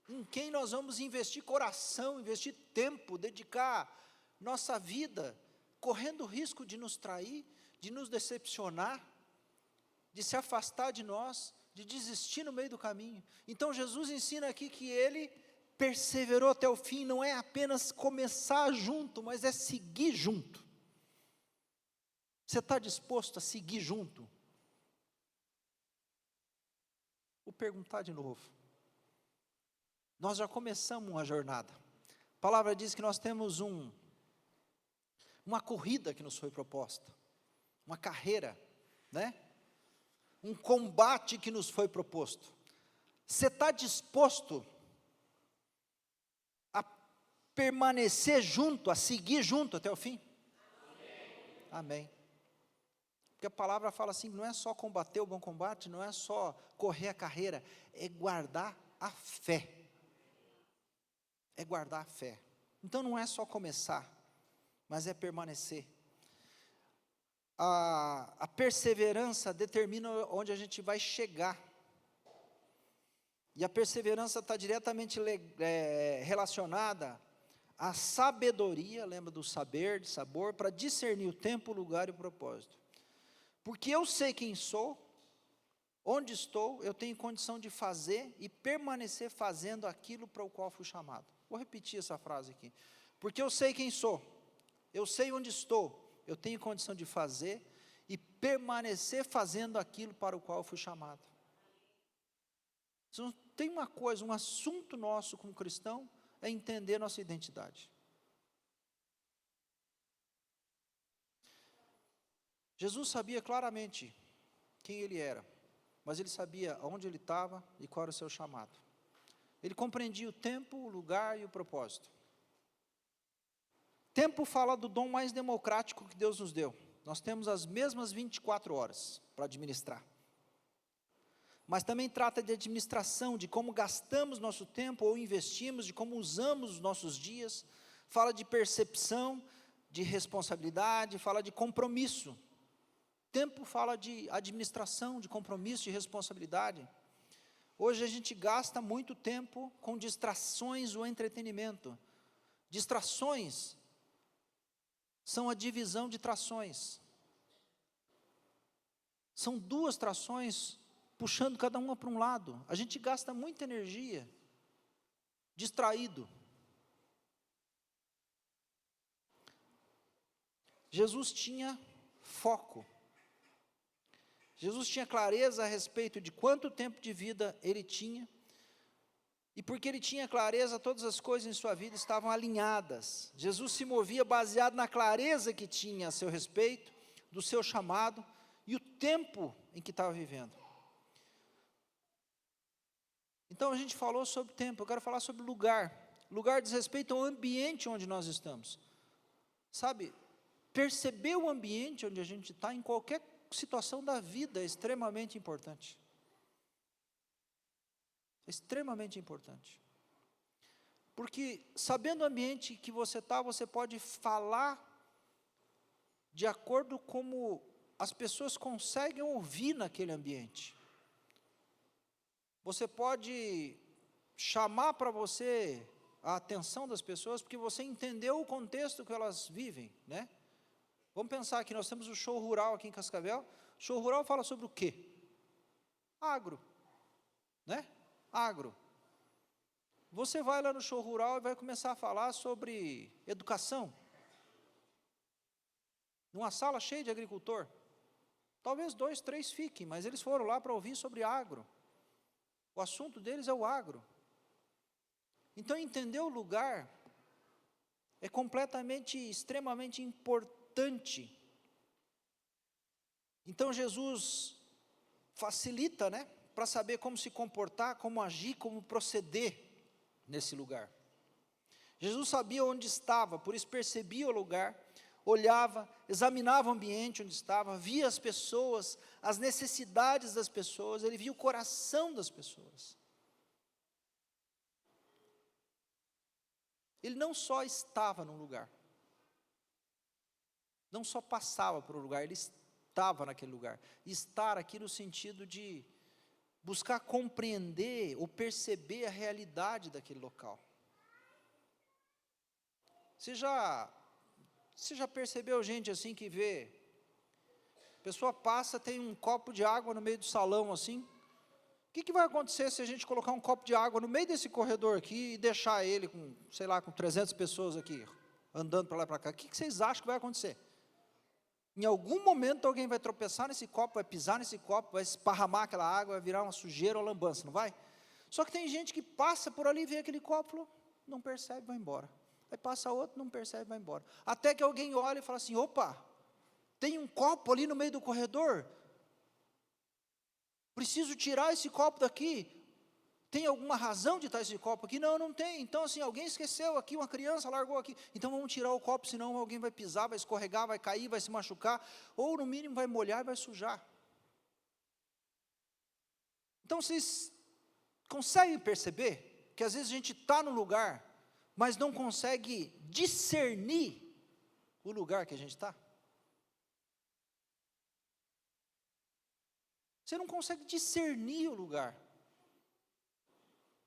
em quem nós vamos investir coração, investir tempo, dedicar nossa vida, correndo o risco de nos trair, de nos decepcionar, de se afastar de nós, de desistir no meio do caminho. Então Jesus ensina aqui que ele perseverou até o fim, não é apenas começar junto, mas é seguir junto. Você está disposto a seguir junto? Vou perguntar de novo. Nós já começamos uma jornada. A palavra diz que nós temos uma corrida que nos foi proposta, uma carreira, né? Um combate que nos foi proposto. Você está disposto a permanecer junto, a seguir junto até o fim? Amém. Amém. Porque a palavra fala assim, não é só combater o bom combate, não é só correr a carreira, é guardar a fé. É guardar a fé. Então não é só começar, mas é permanecer. a perseverança determina onde a gente vai chegar. E a perseverança está diretamente relacionada à sabedoria, lembra do saber, de sabor, para discernir o tempo, o lugar e o propósito. Porque eu sei quem sou, onde estou, eu tenho condição de fazer e permanecer fazendo aquilo para o qual fui chamado. Vou repetir essa frase aqui. Porque eu sei quem sou, eu sei onde estou, eu tenho condição de fazer e permanecer fazendo aquilo para o qual fui chamado. Então, tem uma coisa, um assunto nosso como cristão, é entender nossa identidade. Jesus sabia claramente quem ele era, mas ele sabia aonde ele estava e qual era o seu chamado. Ele compreendia o tempo, o lugar e o propósito. Tempo fala do dom mais democrático que Deus nos deu. Nós temos as mesmas 24 horas para administrar. Mas também trata de administração, de como gastamos nosso tempo ou investimos, de como usamos os nossos dias. Fala de percepção, de responsabilidade, fala de compromisso. Tempo fala de administração, de compromisso, de responsabilidade. Hoje a gente gasta muito tempo com distrações ou entretenimento. Distrações são a divisão de trações. São duas trações puxando cada uma para um lado. A gente gasta muita energia distraído. Jesus tinha foco. Jesus tinha clareza a respeito de quanto tempo de vida ele tinha. E porque ele tinha clareza, todas as coisas em sua vida estavam alinhadas. Jesus se movia baseado na clareza que tinha a seu respeito, do seu chamado e o tempo em que estava vivendo. Então a gente falou sobre tempo, eu quero falar sobre lugar. Lugar diz respeito ao ambiente onde nós estamos. Sabe, perceber o ambiente onde a gente está em qualquer situação da vida é extremamente importante. É extremamente importante. Porque sabendo o ambiente que você está, você pode falar de acordo com como as pessoas conseguem ouvir naquele ambiente. Você pode chamar para você a atenção das pessoas, porque você entendeu o contexto que elas vivem, né? Vamos pensar que nós temos o show rural aqui em Cascavel. O show rural fala sobre o quê? Agro, né? Agro. Você vai lá no show rural e vai começar a falar sobre educação. Numa sala cheia de agricultor. Talvez 2, 3 fiquem, mas eles foram lá para ouvir sobre agro. O assunto deles é o agro. Então, entender o lugar é extremamente importante. Então, Jesus facilita, né, para saber como se comportar, como agir, como proceder nesse lugar. Jesus sabia onde estava, por isso percebia o lugar, olhava, examinava o ambiente onde estava, via as pessoas, as necessidades das pessoas, ele via o coração das pessoas. Ele não só estava no lugar, não só passava por um lugar, ele estava naquele lugar. Estar aqui no sentido de buscar compreender ou perceber a realidade daquele local. Você já percebeu gente assim que vê, a pessoa passa, tem um copo de água no meio do salão assim, o que vai acontecer se a gente colocar um copo de água no meio desse corredor aqui e deixar ele com, sei lá, com 300 pessoas aqui, andando para lá e para cá, o que vocês acham que vai acontecer? Em algum momento alguém vai tropeçar nesse copo, vai pisar nesse copo, vai esparramar aquela água, vai virar uma sujeira ou lambança, não vai? Só que tem gente que passa por ali, vê aquele copo, não percebe, vai embora. Aí passa outro, não percebe, vai embora. Até que alguém olha e fala assim, opa, tem um copo ali no meio do corredor, preciso tirar esse copo daqui, tem alguma razão de estar esse copo aqui? Não, não tem. Então assim, alguém esqueceu aqui, uma criança largou aqui, então vamos tirar o copo, senão alguém vai pisar, vai escorregar, vai cair, vai se machucar, ou no mínimo vai molhar e vai sujar. Então vocês conseguem perceber que às vezes a gente está no lugar, mas não consegue discernir o lugar que a gente está? Você não consegue discernir o lugar.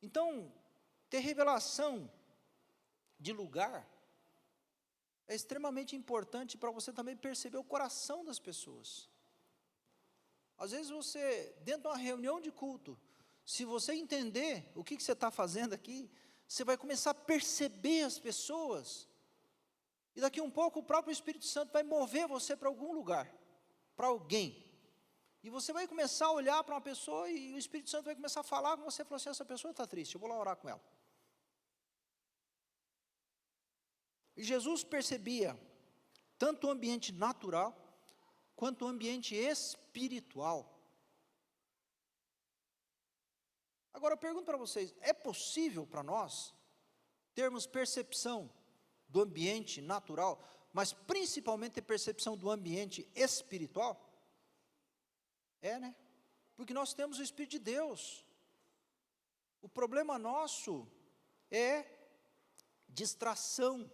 Então, ter revelação de lugar é extremamente importante para você também perceber o coração das pessoas. Às vezes você, dentro de uma reunião de culto, se você entender o que você está fazendo aqui, você vai começar a perceber as pessoas, e daqui um pouco o próprio Espírito Santo vai mover você para algum lugar, para alguém, e você vai começar a olhar para uma pessoa, e o Espírito Santo vai começar a falar com você, e falar assim, essa pessoa está triste, eu vou lá orar com ela. E Jesus percebia tanto o ambiente natural, quanto o ambiente espiritual. Agora eu pergunto para vocês, é possível para nós termos percepção do ambiente natural, mas principalmente ter percepção do ambiente espiritual? É, né? Porque nós temos o Espírito de Deus. O problema nosso é distração.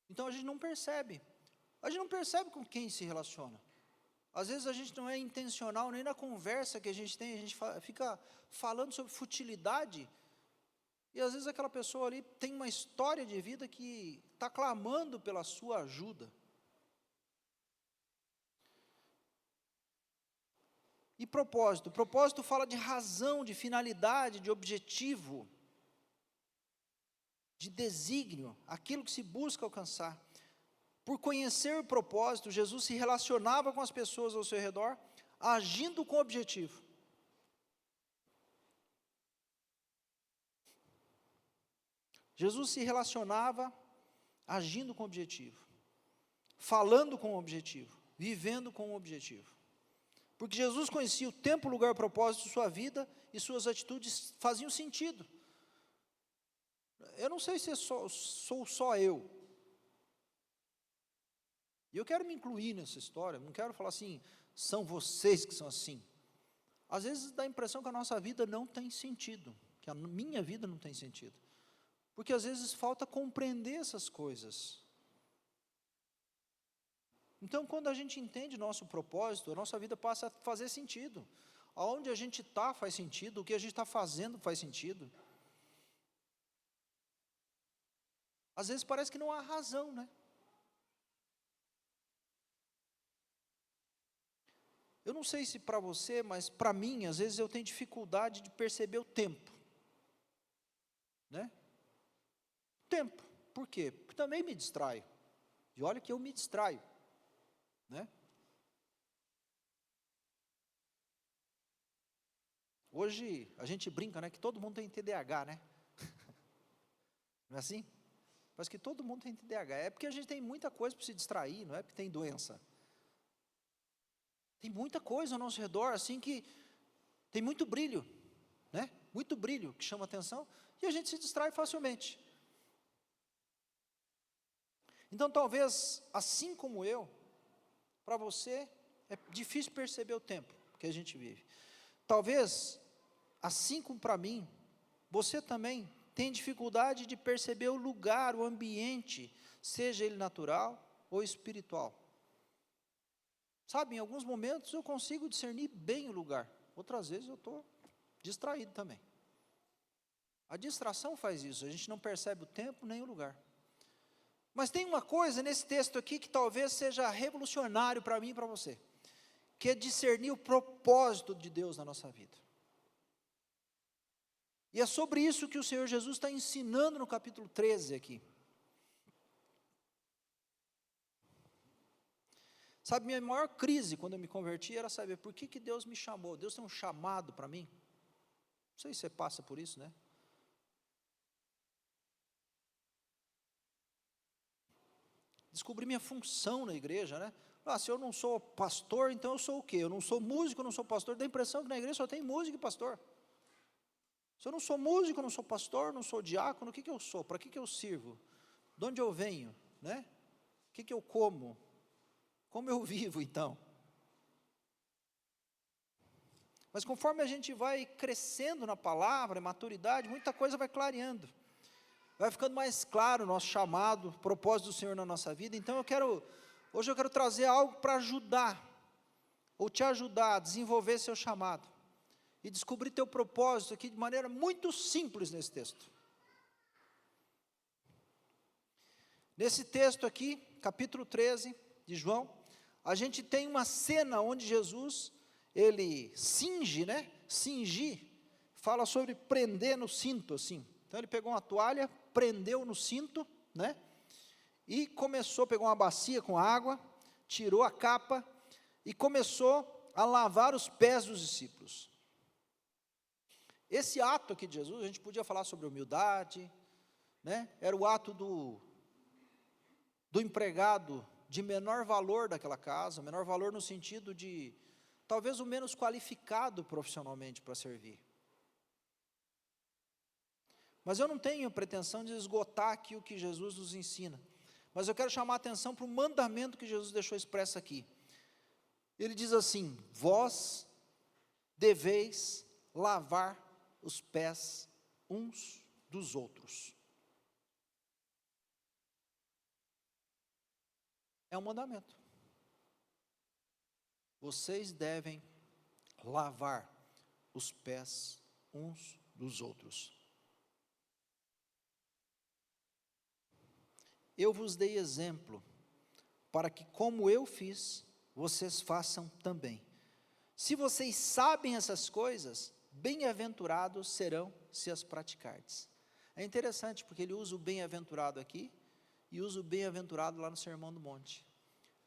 Então a gente não percebe. A gente não percebe com quem se relaciona. Às vezes a gente não é intencional nem na conversa que a gente tem, a gente fica falando sobre futilidade, e às vezes aquela pessoa ali tem uma história de vida que está clamando pela sua ajuda. E propósito? Propósito fala de razão, de finalidade, de objetivo, de desígnio, aquilo que se busca alcançar. Por conhecer o propósito, Jesus se relacionava com as pessoas ao seu redor, agindo com objetivo. Jesus se relacionava agindo com objetivo, falando com objetivo, vivendo com objetivo. Porque Jesus conhecia o tempo, lugar, o propósito de sua vida, e suas atitudes faziam sentido. Eu não sei se sou só eu. E eu quero me incluir nessa história, não quero falar assim, são vocês que são assim. Às vezes dá a impressão que a nossa vida não tem sentido, que a minha vida não tem sentido. Porque às vezes falta compreender essas coisas. Então, quando a gente entende nosso propósito, a nossa vida passa a fazer sentido. Aonde a gente está faz sentido, o que a gente está fazendo faz sentido. Às vezes parece que não há razão, né? Eu não sei se para você, mas para mim, às vezes eu tenho dificuldade de perceber o tempo. Né? Tempo. Por quê? Porque também me distraio. E olha que eu me distraio. Né? Hoje a gente brinca, né, que todo mundo tem TDAH, né? Não é assim? Parece que todo mundo tem TDAH. É porque a gente tem muita coisa para se distrair, não é porque tem doença. Tem muita coisa ao nosso redor, assim, que tem muito brilho, né? Muito brilho que chama atenção, e a gente se distrai facilmente. Então, talvez, assim como eu, para você, é difícil perceber o tempo que a gente vive. Talvez, assim como para mim, você também tem dificuldade de perceber o lugar, o ambiente, seja ele natural ou espiritual. Sabe, em alguns momentos eu consigo discernir bem o lugar, outras vezes eu estou distraído também. A distração faz isso, a gente não percebe o tempo nem o lugar. Mas tem uma coisa nesse texto aqui que talvez seja revolucionário para mim e para você, que é discernir o propósito de Deus na nossa vida. E é sobre isso que o Senhor Jesus está ensinando no capítulo 13 aqui. Sabe, minha maior crise quando eu me converti era saber por que Deus me chamou. Deus tem um chamado para mim. Não sei se você passa por isso, né? Descobri minha função na igreja, né? Ah, se eu não sou pastor, então eu sou o quê? Eu não sou músico, eu não sou pastor. Dá a impressão que na igreja só tem músico e pastor. Se eu não sou músico, eu não sou pastor, não sou diácono, o que eu sou? Para que eu sirvo? De onde eu venho? Né? O que eu como? Como eu vivo, então? Mas conforme a gente vai crescendo na palavra, em maturidade, muita coisa vai clareando. Vai ficando mais claro o nosso chamado, o propósito do Senhor na nossa vida. Então hoje eu quero trazer algo para ajudar, ou te ajudar a desenvolver seu chamado e descobrir teu propósito aqui de maneira muito simples nesse texto. Nesse texto aqui, capítulo 13 de João, a gente tem uma cena onde Jesus, ele cinge, né? Cingir, fala sobre prender no cinto, assim. Então ele pegou uma toalha, prendeu no cinto, né? E pegou uma bacia com água, tirou a capa e começou a lavar os pés dos discípulos. Esse ato aqui de Jesus, a gente podia falar sobre humildade, né? Era o ato do empregado de menor valor daquela casa, menor valor no sentido de, talvez o menos qualificado profissionalmente para servir. Mas eu não tenho pretensão de esgotar aqui o que Jesus nos ensina, mas eu quero chamar a atenção para o mandamento que Jesus deixou expresso aqui. Ele diz assim: vós deveis lavar os pés uns dos outros. É um mandamento. Vocês devem lavar os pés uns dos outros. Eu vos dei exemplo, para que, como eu fiz, vocês façam também. Se vocês sabem essas coisas, bem-aventurados serão se as praticardes. É interessante, porque ele usa o bem-aventurado aqui, e usa o bem-aventurado lá no Sermão do Monte.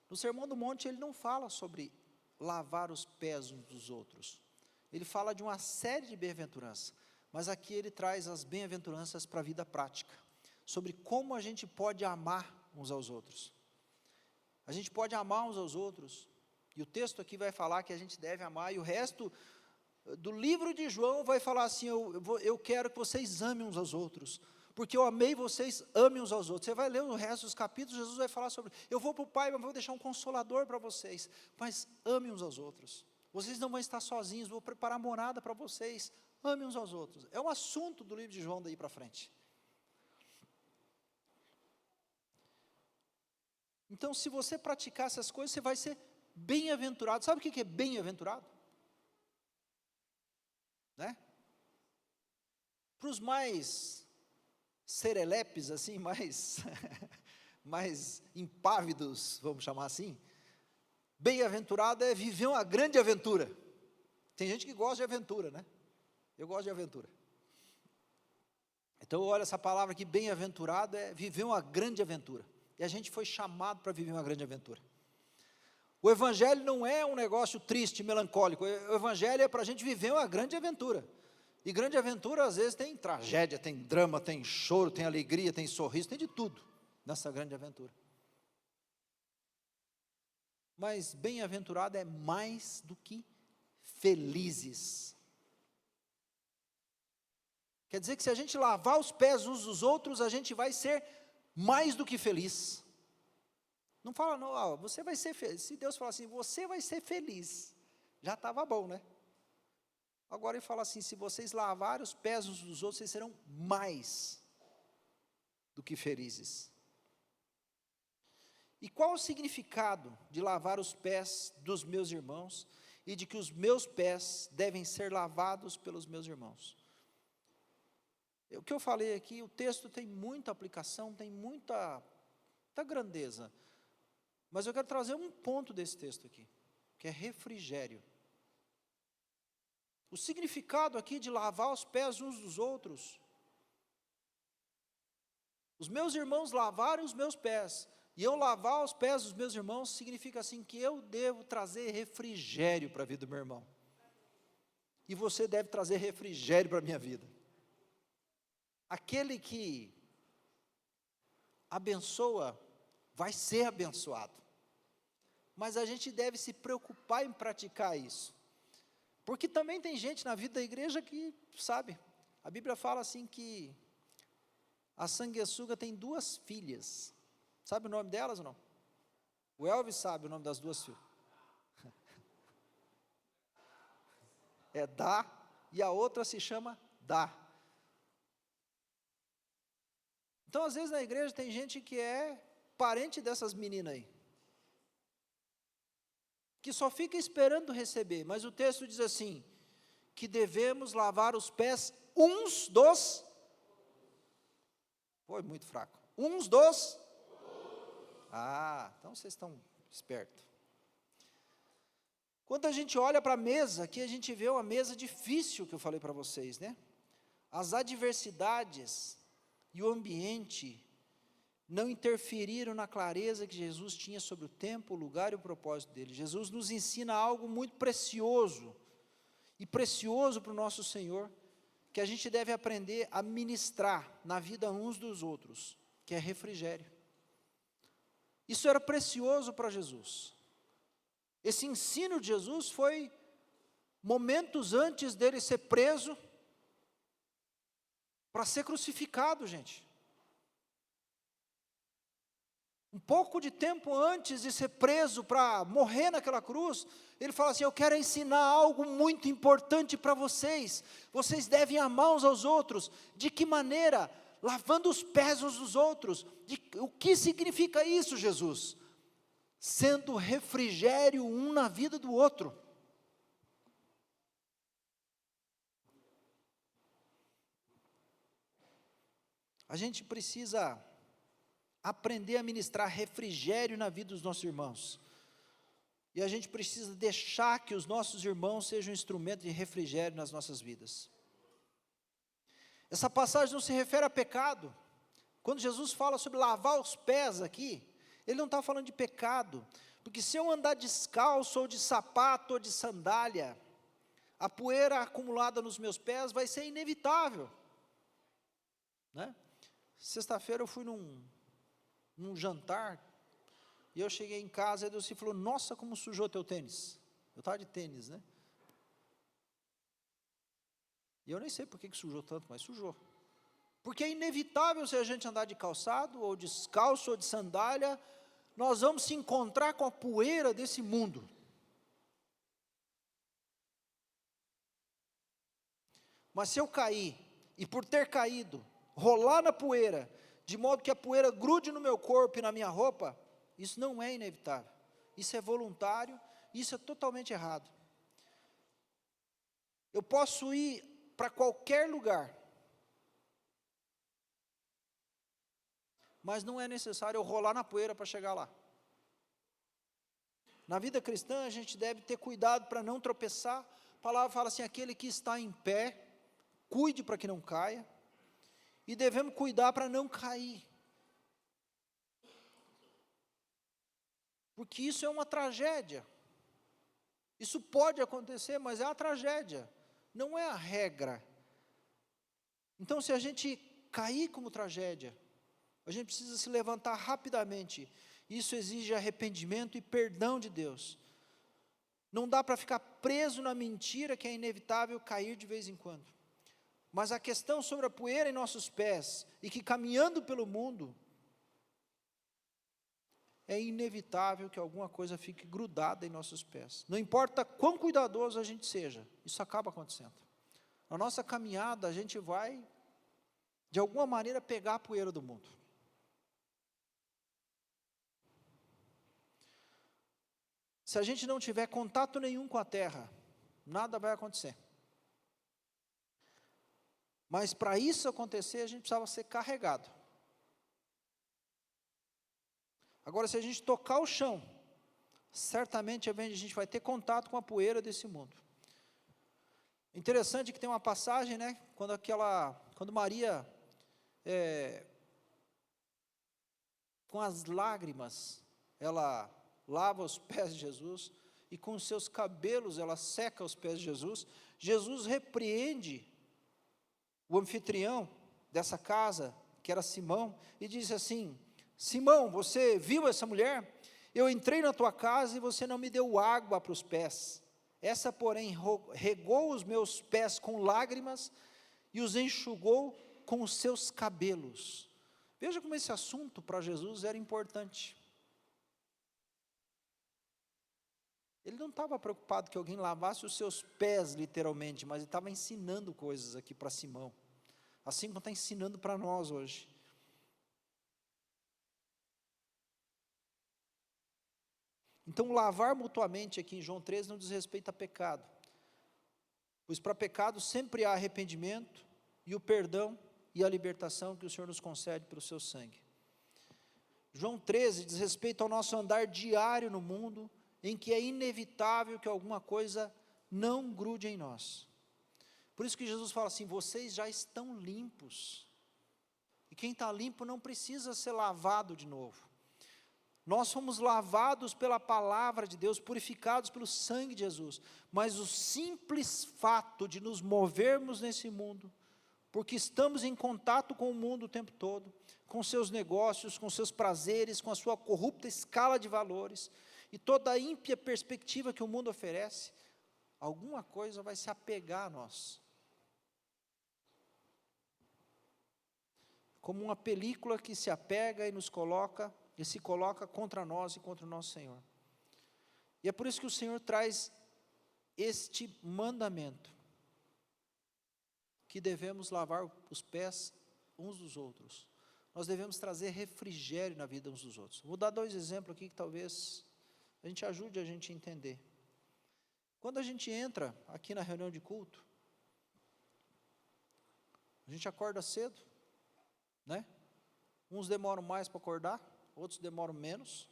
No Sermão do Monte ele não fala sobre lavar os pés uns dos outros. Ele fala de uma série de bem-aventuranças. Mas aqui ele traz as bem-aventuranças para a vida prática. Sobre como a gente pode amar uns aos outros. A gente pode amar uns aos outros. E o texto aqui vai falar que a gente deve amar. E o resto do livro de João vai falar assim: eu quero que vocês amem uns aos outros. Porque eu amei vocês, amem uns aos outros. Você vai ler o resto dos capítulos, Jesus vai falar sobre, eu vou para o Pai, mas vou deixar um consolador para vocês, mas amem uns aos outros. Vocês não vão estar sozinhos, vou preparar morada para vocês, amem uns aos outros. É um assunto do livro de João daí para frente. Então, se você praticar essas coisas, você vai ser bem-aventurado. Sabe o que é bem-aventurado? Né? Para os mais serelepes, assim, mais impávidos, vamos chamar assim, bem-aventurado é viver uma grande aventura. Tem gente que gosta de aventura, né? Eu gosto de aventura. Então, olha essa palavra aqui, bem-aventurado, é viver uma grande aventura. E a gente foi chamado para viver uma grande aventura. O Evangelho não é um negócio triste, melancólico. O Evangelho é para a gente viver uma grande aventura. E grande aventura, às vezes, tem tragédia, tem drama, tem choro, tem alegria, tem sorriso, tem de tudo nessa grande aventura. Mas bem-aventurado é mais do que felizes. Quer dizer que se a gente lavar os pés uns dos outros, a gente vai ser mais do que feliz. Não fala, não, você vai ser feliz. Se Deus falar assim, você vai ser feliz, já estava bom, né? Agora ele fala assim, se vocês lavarem os pés uns dos outros, vocês serão mais do que felizes. E qual o significado de lavar os pés dos meus irmãos e de que os meus pés devem ser lavados pelos meus irmãos? O que eu falei aqui, o texto tem muita aplicação, tem muita grandeza. Mas eu quero trazer um ponto desse texto aqui, que é refrigério. O significado aqui de lavar os pés uns dos outros. Os meus irmãos lavarem os meus pés, e eu lavar os pés dos meus irmãos, significa assim que eu devo trazer refrigério para a vida do meu irmão. E você deve trazer refrigério para a minha vida. Aquele que abençoa, vai ser abençoado. Mas a gente deve se preocupar em praticar isso. Porque também tem gente na vida da igreja que, sabe, a Bíblia fala assim que a sanguessuga tem 2 filhas. Sabe o nome delas ou não? O Elvis sabe o nome das 2 filhas. É Dá e a outra se chama Dá. Então, às vezes na igreja tem gente que é parente dessas meninas aí. que só fica esperando receber, mas o texto diz assim, que devemos lavar os pés uns dos, foi muito fraco, uns dos, então vocês estão espertos. Quando a gente olha para a mesa, aqui a gente vê uma mesa difícil que eu falei para vocês, né? As adversidades e o ambiente não interferiram na clareza que Jesus tinha sobre o tempo, o lugar e o propósito dele. Jesus nos ensina algo muito precioso, e precioso para o nosso Senhor, que a gente deve aprender a ministrar na vida uns dos outros, que é refrigério. Isso era precioso para Jesus. Esse ensino de Jesus foi momentos antes dele ser preso, para ser crucificado, gente. Um pouco de tempo antes de ser preso para morrer naquela cruz, ele fala assim, eu quero ensinar algo muito importante para vocês. Vocês devem amar uns aos outros. De que maneira? Lavando os pés uns dos outros. O que significa isso, Jesus? Sendo refrigério um na vida do outro. A gente precisa aprender a ministrar refrigério na vida dos nossos irmãos. E a gente precisa deixar que os nossos irmãos sejam um instrumento de refrigério nas nossas vidas. Essa passagem não se refere a pecado. Quando Jesus fala sobre lavar os pés aqui, ele não está falando de pecado. Porque se eu andar descalço, ou de sapato, ou de sandália, a poeira acumulada nos meus pés vai ser inevitável. Né? Sexta-feira eu fui num jantar, e eu cheguei em casa, e Deus falou, nossa, como sujou teu tênis. Eu estava de tênis, né? E eu nem sei por que sujou tanto, mas sujou. Porque é inevitável se a gente andar de calçado, ou descalço, ou de sandália, nós vamos se encontrar com a poeira desse mundo. Mas se eu cair, e por ter caído, rolar na poeira, de modo que a poeira grude no meu corpo e na minha roupa, isso não é inevitável. Isso é voluntário, isso é totalmente errado. Eu posso ir para qualquer lugar, mas não é necessário eu rolar na poeira para chegar lá. Na vida cristã, a gente deve ter cuidado para não tropeçar. A palavra fala assim, aquele que está em pé, cuide para que não caia, e devemos cuidar para não cair. Porque isso é uma tragédia. Isso pode acontecer, mas é a tragédia, não é a regra. Então, se a gente cair como tragédia, a gente precisa se levantar rapidamente. Isso exige arrependimento e perdão de Deus. Não dá para ficar preso na mentira que é inevitável cair de vez em quando. Mas a questão sobre a poeira em nossos pés, e que caminhando pelo mundo, é inevitável que alguma coisa fique grudada em nossos pés. Não importa quão cuidadoso a gente seja, isso acaba acontecendo. Na nossa caminhada, a gente vai, de alguma maneira, pegar a poeira do mundo. Se a gente não tiver contato nenhum com a terra, nada vai acontecer. Mas para isso acontecer, a gente precisava ser carregado. Agora, se a gente tocar o chão, certamente a gente vai ter contato com a poeira desse mundo. Interessante que tem uma passagem, né? Quando Maria, com as lágrimas, ela lava os pés de Jesus, e com os seus cabelos ela seca os pés de Jesus. Jesus repreende o anfitrião dessa casa, que era Simão, e diz assim, Simão, você viu essa mulher? Eu entrei na tua casa e você não me deu água para os pés. Essa, porém, regou os meus pés com lágrimas e os enxugou com os seus cabelos. Veja como esse assunto para Jesus era importante. Ele não estava preocupado que alguém lavasse os seus pés, literalmente, mas ele estava ensinando coisas aqui para Simão. Assim como está ensinando para nós hoje. Então, lavar mutuamente aqui em João 13 não diz respeito a pecado, pois para pecado sempre há arrependimento e o perdão e a libertação que o Senhor nos concede pelo seu sangue. João 13 diz respeito ao nosso andar diário no mundo, em que é inevitável que alguma coisa não grude em nós. Por isso que Jesus fala assim: vocês já estão limpos, e quem está limpo não precisa ser lavado de novo. Nós fomos lavados pela palavra de Deus, purificados pelo sangue de Jesus, mas o simples fato de nos movermos nesse mundo, porque estamos em contato com o mundo o tempo todo, com seus negócios, com seus prazeres, com a sua corrupta escala de valores, e toda a ímpia perspectiva que o mundo oferece, alguma coisa vai se apegar a nós. Como uma película que se apega e nos coloca, e se coloca contra nós e contra o nosso Senhor. E é por isso que o Senhor traz este mandamento, que devemos lavar os pés uns dos outros. Nós devemos trazer refrigério na vida uns dos outros. Vou dar 2 exemplos aqui que talvez a gente ajude a gente a entender. Quando a gente entra aqui na reunião de culto, a gente acorda cedo, né? Uns demoram mais para acordar, outros demoram menos.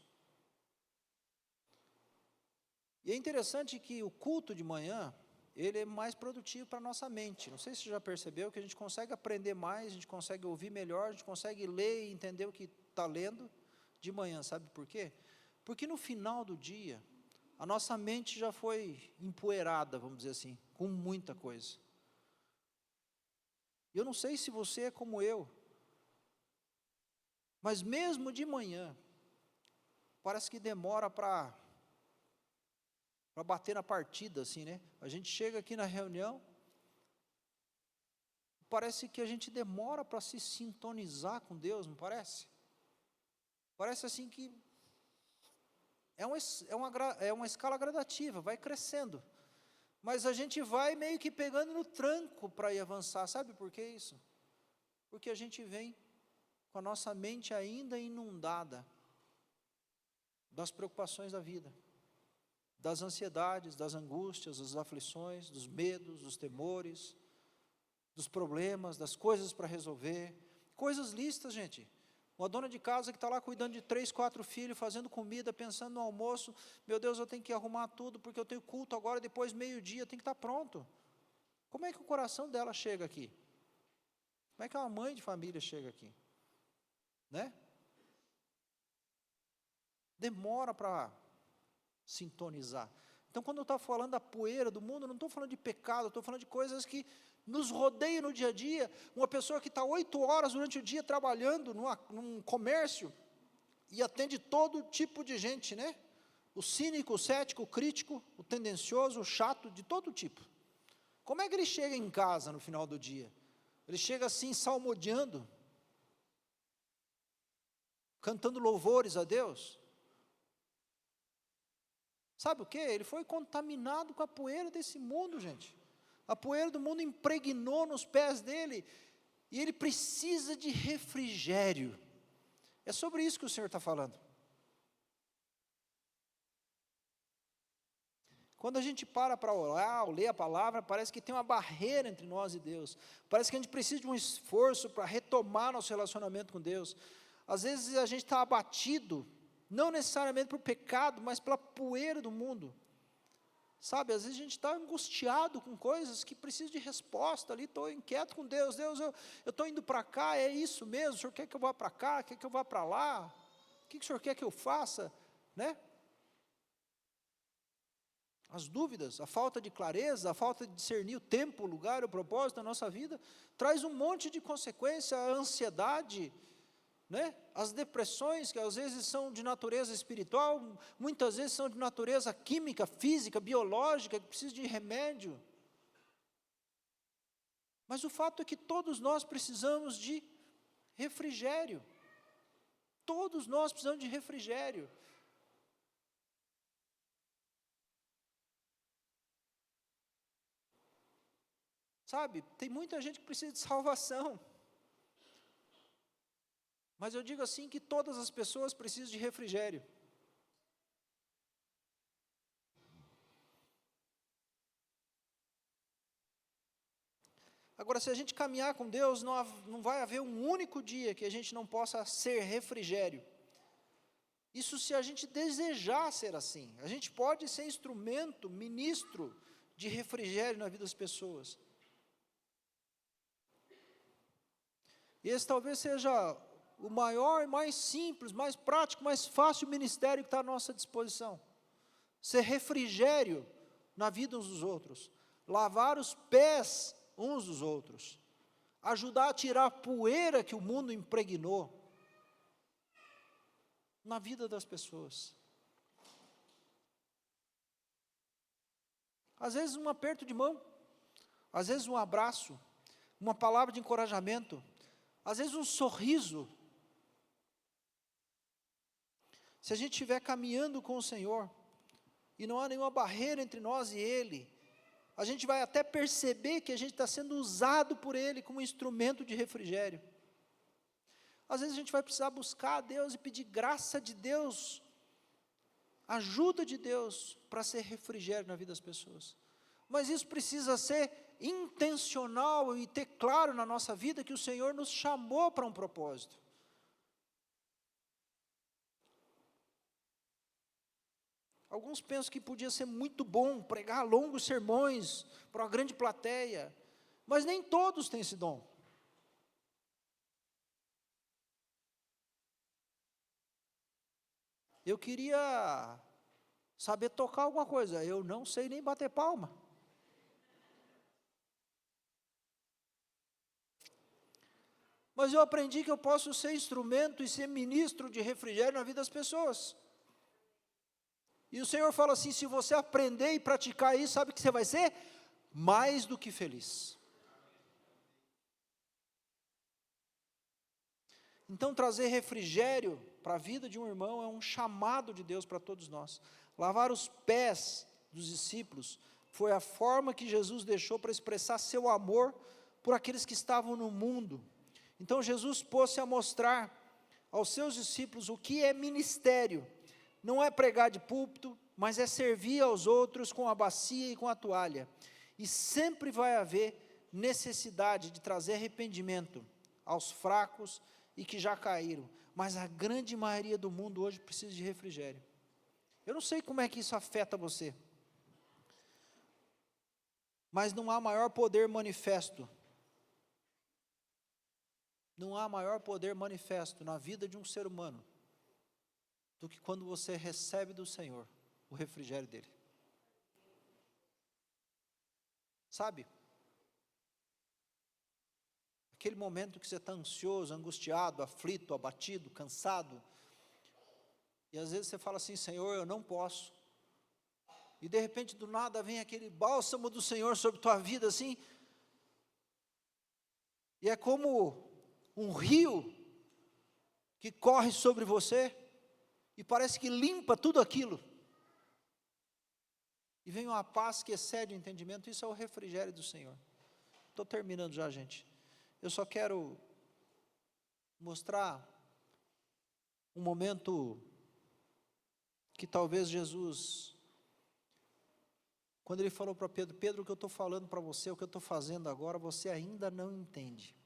E é interessante que o culto de manhã, ele é mais produtivo para a nossa mente. Não sei se você já percebeu que a gente consegue aprender mais, a gente consegue ouvir melhor, a gente consegue ler e entender o que está lendo de manhã. Sabe por quê? Porque no final do dia, a nossa mente já foi empoeirada, vamos dizer assim, com muita coisa. Eu não sei se você é como eu, mas mesmo de manhã, parece que demora para bater na partida, assim, né? A gente chega aqui na reunião, parece que a gente demora para se sintonizar com Deus, não parece? Parece assim que é uma escala gradativa, vai crescendo, mas a gente vai meio que pegando no tranco para ir avançar. Sabe por que isso? Porque a gente vem com a nossa mente ainda inundada das preocupações da vida, das ansiedades, das angústias, das aflições, dos medos, dos temores, dos problemas, das coisas para resolver, coisas listas, gente. Uma dona de casa que está lá cuidando de 3, 4 filhos, fazendo comida, pensando no almoço, meu Deus, eu tenho que arrumar tudo, porque eu tenho culto agora, depois meio-dia, tem que estar pronto. Como é que o coração dela chega aqui? Como é que uma mãe de família chega aqui? Né? Demora para sintonizar. Então, quando eu estou falando da poeira do mundo, eu não estou falando de pecado, eu estou falando de coisas que nos rodeiam no dia a dia. Uma pessoa que está 8 horas durante o dia trabalhando num comércio e atende todo tipo de gente, né? O cínico, o cético, o crítico, o tendencioso, o chato, de todo tipo. Como é que ele chega em casa no final do dia? Ele chega assim, salmodiando, cantando louvores a Deus. Sabe o que? Ele foi contaminado com a poeira desse mundo, gente. A poeira do mundo impregnou nos pés dele, e ele precisa de refrigério. É sobre isso que o Senhor está falando. Quando a gente para orar, ou ler a palavra, parece que tem uma barreira entre nós e Deus. Parece que a gente precisa de um esforço para retomar nosso relacionamento com Deus. Às vezes a gente está abatido, não necessariamente por pecado, mas pela poeira do mundo. Sabe, às vezes a gente está angustiado com coisas que precisam de resposta ali, estou inquieto com Deus. Deus, eu estou indo para cá, é isso mesmo? O Senhor quer que eu vá para cá? Quer que eu vá para lá? O que o Senhor quer que eu faça? Né? As dúvidas, a falta de clareza, a falta de discernir o tempo, o lugar, o propósito da nossa vida, traz um monte de consequência, a ansiedade, né? As depressões, que às vezes são de natureza espiritual, muitas vezes são de natureza química, física, biológica, que precisam de remédio. Mas o fato é que todos nós precisamos de refrigério. Todos nós precisamos de refrigério. Sabe, tem muita gente que precisa de salvação. Mas eu digo assim que todas as pessoas precisam de refrigério. Agora, se a gente caminhar com Deus, não vai haver um único dia que a gente não possa ser refrigério. Isso se a gente desejar ser assim. A gente pode ser instrumento, ministro de refrigério na vida das pessoas. E esse talvez seja o maior e mais simples, mais prático, mais fácil ministério que está à nossa disposição. Ser refrigério na vida uns dos outros. Lavar os pés uns dos outros. Ajudar a tirar a poeira que o mundo impregnou na vida das pessoas. Às vezes um aperto de mão, às vezes um abraço, uma palavra de encorajamento, às vezes um sorriso. Se a gente estiver caminhando com o Senhor, e não há nenhuma barreira entre nós e Ele, a gente vai até perceber que a gente está sendo usado por Ele como instrumento de refrigério. Às vezes a gente vai precisar buscar a Deus e pedir graça de Deus, ajuda de Deus, para ser refrigério na vida das pessoas. Mas isso precisa ser intencional e ter claro na nossa vida que o Senhor nos chamou para um propósito. Alguns pensam que podia ser muito bom pregar longos sermões para uma grande plateia, mas nem todos têm esse dom. Eu queria saber tocar alguma coisa, eu não sei nem bater palma. Mas eu aprendi que eu posso ser instrumento e ser ministro de refrigério na vida das pessoas. E o Senhor fala assim, se você aprender e praticar isso, sabe o que você vai ser? Mais do que feliz. Então trazer refrigério para a vida de um irmão é um chamado de Deus para todos nós. Lavar os pés dos discípulos foi a forma que Jesus deixou para expressar seu amor por aqueles que estavam no mundo. Então Jesus pôs-se a mostrar aos seus discípulos o que é ministério. Não é pregar de púlpito, mas é servir aos outros com a bacia e com a toalha. E sempre vai haver necessidade de trazer arrependimento aos fracos e que já caíram. Mas a grande maioria do mundo hoje precisa de refrigério. Eu não sei como é que isso afeta você. Mas não há maior poder manifesto. Não há maior poder manifesto na vida de um ser humano do que quando você recebe do Senhor o refrigério dele. Sabe? Aquele momento que você está ansioso, angustiado, aflito, abatido, cansado, e às vezes você fala assim, Senhor, eu não posso. E de repente do nada vem aquele bálsamo do Senhor sobre tua vida assim, e é como um rio que corre sobre você, e parece que limpa tudo aquilo. E vem uma paz que excede o entendimento, isso é o refrigério do Senhor. Estou terminando já, gente. Eu só quero mostrar um momento que talvez Jesus, quando ele falou para Pedro, Pedro, o que eu estou falando para você, o que eu estou fazendo agora, você ainda não entende,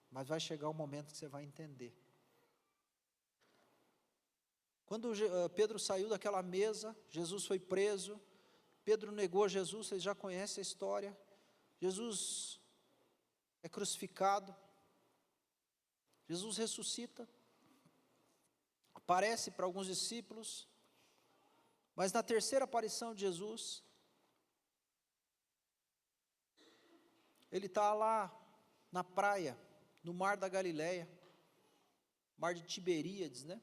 mas vai chegar um momento que você vai entender. Quando Pedro saiu daquela mesa, Jesus foi preso, Pedro negou Jesus, vocês já conhecem a história. Jesus é crucificado, Jesus ressuscita, aparece para alguns discípulos, mas na terceira aparição de Jesus, ele está lá na praia, no mar da Galileia, mar de Tiberíades, né?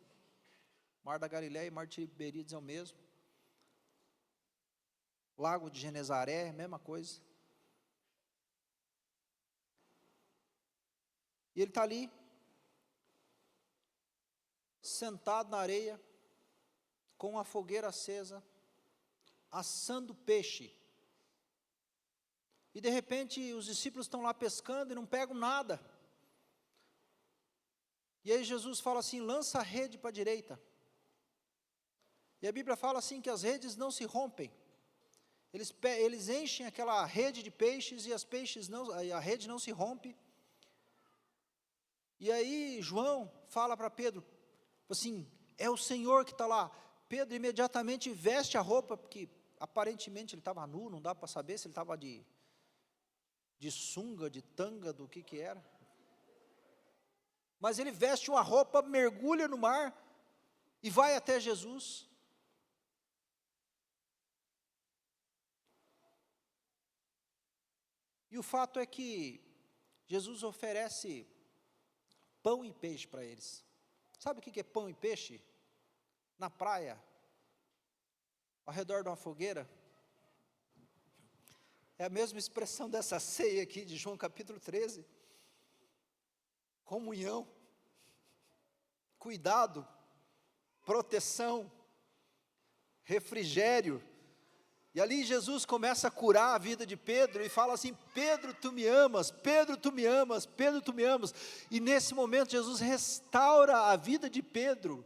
Mar da Galileia e mar de Tiberíades é o mesmo. Lago de Genezaré, mesma coisa. E ele está ali, sentado na areia, com a fogueira acesa, assando peixe. E de repente os discípulos estão lá pescando e não pegam nada. E aí Jesus fala assim, lança a rede para a direita. E a Bíblia fala assim que as redes não se rompem. eles enchem aquela rede de peixes e a rede não se rompe. E aí João fala para Pedro, assim, é o Senhor que está lá. Pedro imediatamente veste a roupa, porque aparentemente ele estava nu, não dá para saber se ele estava de sunga, de tanga, do que era. Mas ele veste uma roupa, mergulha no mar e vai até Jesus. E o fato é que Jesus oferece pão e peixe para eles. Sabe o que é pão e peixe? Na praia, ao redor de uma fogueira. É a mesma expressão dessa ceia aqui de João capítulo 13. Comunhão, cuidado, proteção, refrigério. E ali Jesus começa a curar a vida de Pedro e fala assim: Pedro, tu me amas, Pedro, tu me amas, Pedro, tu me amas. E nesse momento Jesus restaura a vida de Pedro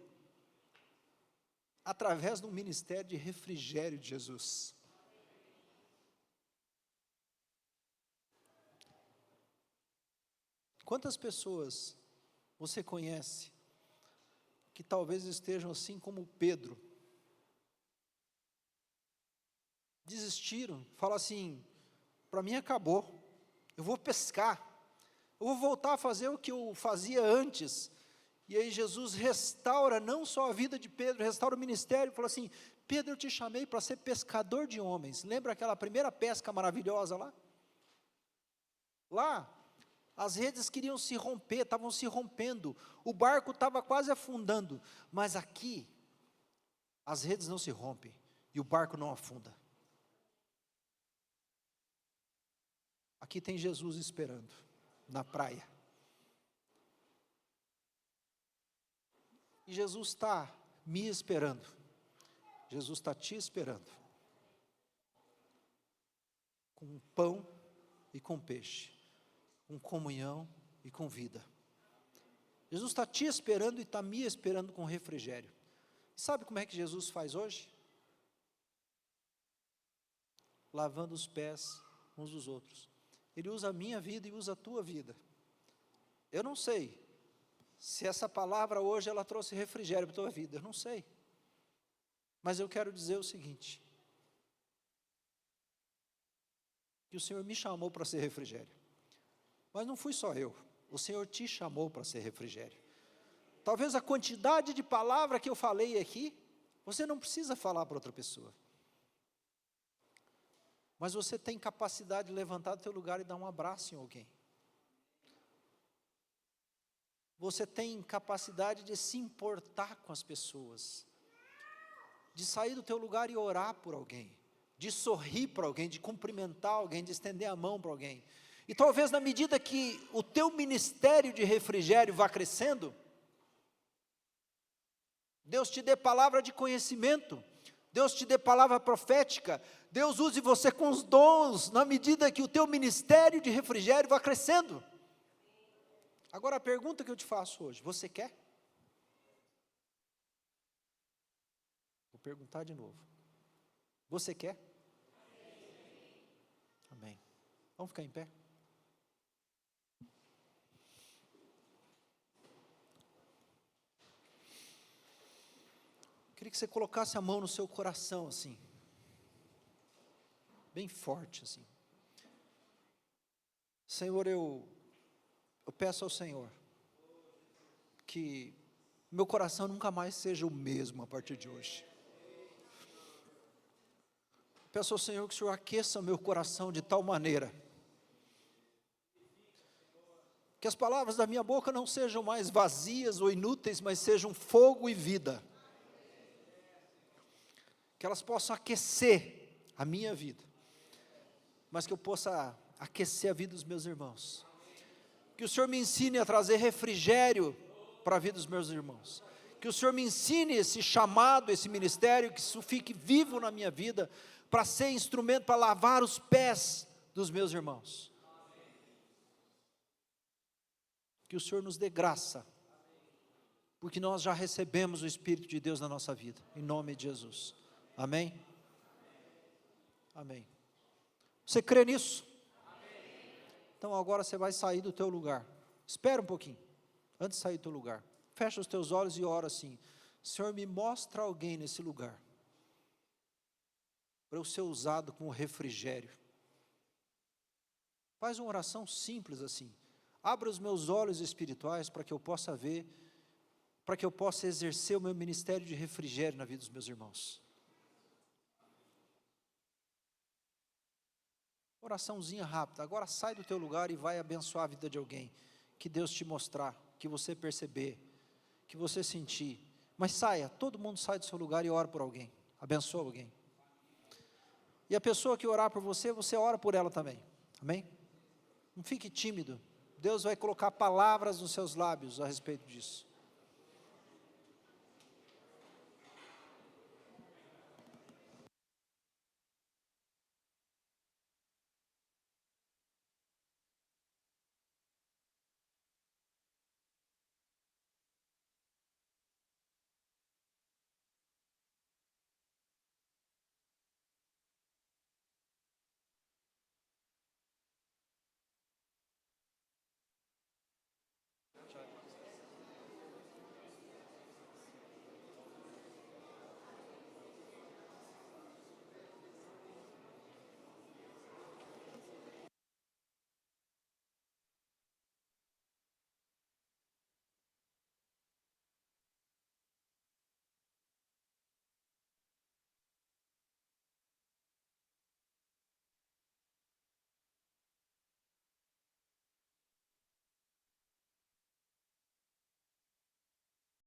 através do ministério de refrigério de Jesus. Quantas pessoas você conhece que talvez estejam assim como Pedro? Desistiram, falam assim: para mim acabou, eu vou pescar, eu vou voltar a fazer o que eu fazia antes. E aí Jesus restaura não só a vida de Pedro, restaura o ministério, fala assim: Pedro, eu te chamei para ser pescador de homens. Lembra aquela primeira pesca maravilhosa lá? Lá, as redes queriam se romper, estavam se rompendo, o barco estava quase afundando, mas aqui, as redes não se rompem, e o barco não afunda. Aqui tem Jesus esperando, na praia. E Jesus está me esperando. Jesus está te esperando. Com pão e com peixe. Com comunhão e com vida. Jesus está te esperando e está me esperando com refrigério. Sabe como é que Jesus faz hoje? Lavando os pés uns dos outros. Ele usa a minha vida e usa a tua vida. Eu não sei se essa palavra hoje ela trouxe refrigério para a tua vida, eu não sei. Mas eu quero dizer o seguinte: que o Senhor me chamou para ser refrigério. Mas não fui só eu, o Senhor te chamou para ser refrigério. Talvez a quantidade de palavra que eu falei aqui, você não precisa falar para outra pessoa. Mas você tem capacidade de levantar do teu lugar e dar um abraço em alguém. Você tem capacidade de se importar com as pessoas. De sair do teu lugar e orar por alguém. De sorrir para alguém, de cumprimentar alguém, de estender a mão para alguém. E talvez na medida que o teu ministério de refrigério vá crescendo, Deus te dê palavra de conhecimento, Deus te dê palavra profética, Deus use você com os dons, na medida que o teu ministério de refrigério vá crescendo. Agora a pergunta que eu te faço hoje, você quer? Vou perguntar de novo. Você quer? Amém. Vamos ficar em pé? Queria que você colocasse a mão no seu coração assim, bem forte assim. Senhor, eu peço ao Senhor que meu coração nunca mais seja o mesmo a partir de hoje. Peço ao Senhor que o Senhor aqueça meu coração de tal maneira que as palavras da minha boca não sejam mais vazias ou inúteis, mas sejam fogo e vida. Que elas possam aquecer a minha vida, mas que eu possa aquecer a vida dos meus irmãos. Que o Senhor me ensine a trazer refrigério para a vida dos meus irmãos. Que o Senhor me ensine esse chamado, esse ministério, que isso fique vivo na minha vida, para ser instrumento para lavar os pés dos meus irmãos. Que o Senhor nos dê graça, porque nós já recebemos o Espírito de Deus na nossa vida, em nome de Jesus. Amém? Amém. Você crê nisso? Amém. Então agora você vai sair do teu lugar. Espera um pouquinho, antes de sair do teu lugar. Fecha os teus olhos e ora assim: Senhor, me mostra alguém nesse lugar, para eu ser usado como refrigério. Faz uma oração simples assim. Abra os meus olhos espirituais para que eu possa ver, para que eu possa exercer o meu ministério de refrigério na vida dos meus irmãos. Oraçãozinha rápida. Agora sai do teu lugar e vai abençoar a vida de alguém que Deus te mostrar, que você perceber, que você sentir. Mas saia, todo mundo sai do seu lugar e ora por alguém, abençoa alguém. E a pessoa que orar por você, você ora por ela também. Amém? Não fique tímido. Deus vai colocar palavras nos seus lábios a respeito disso.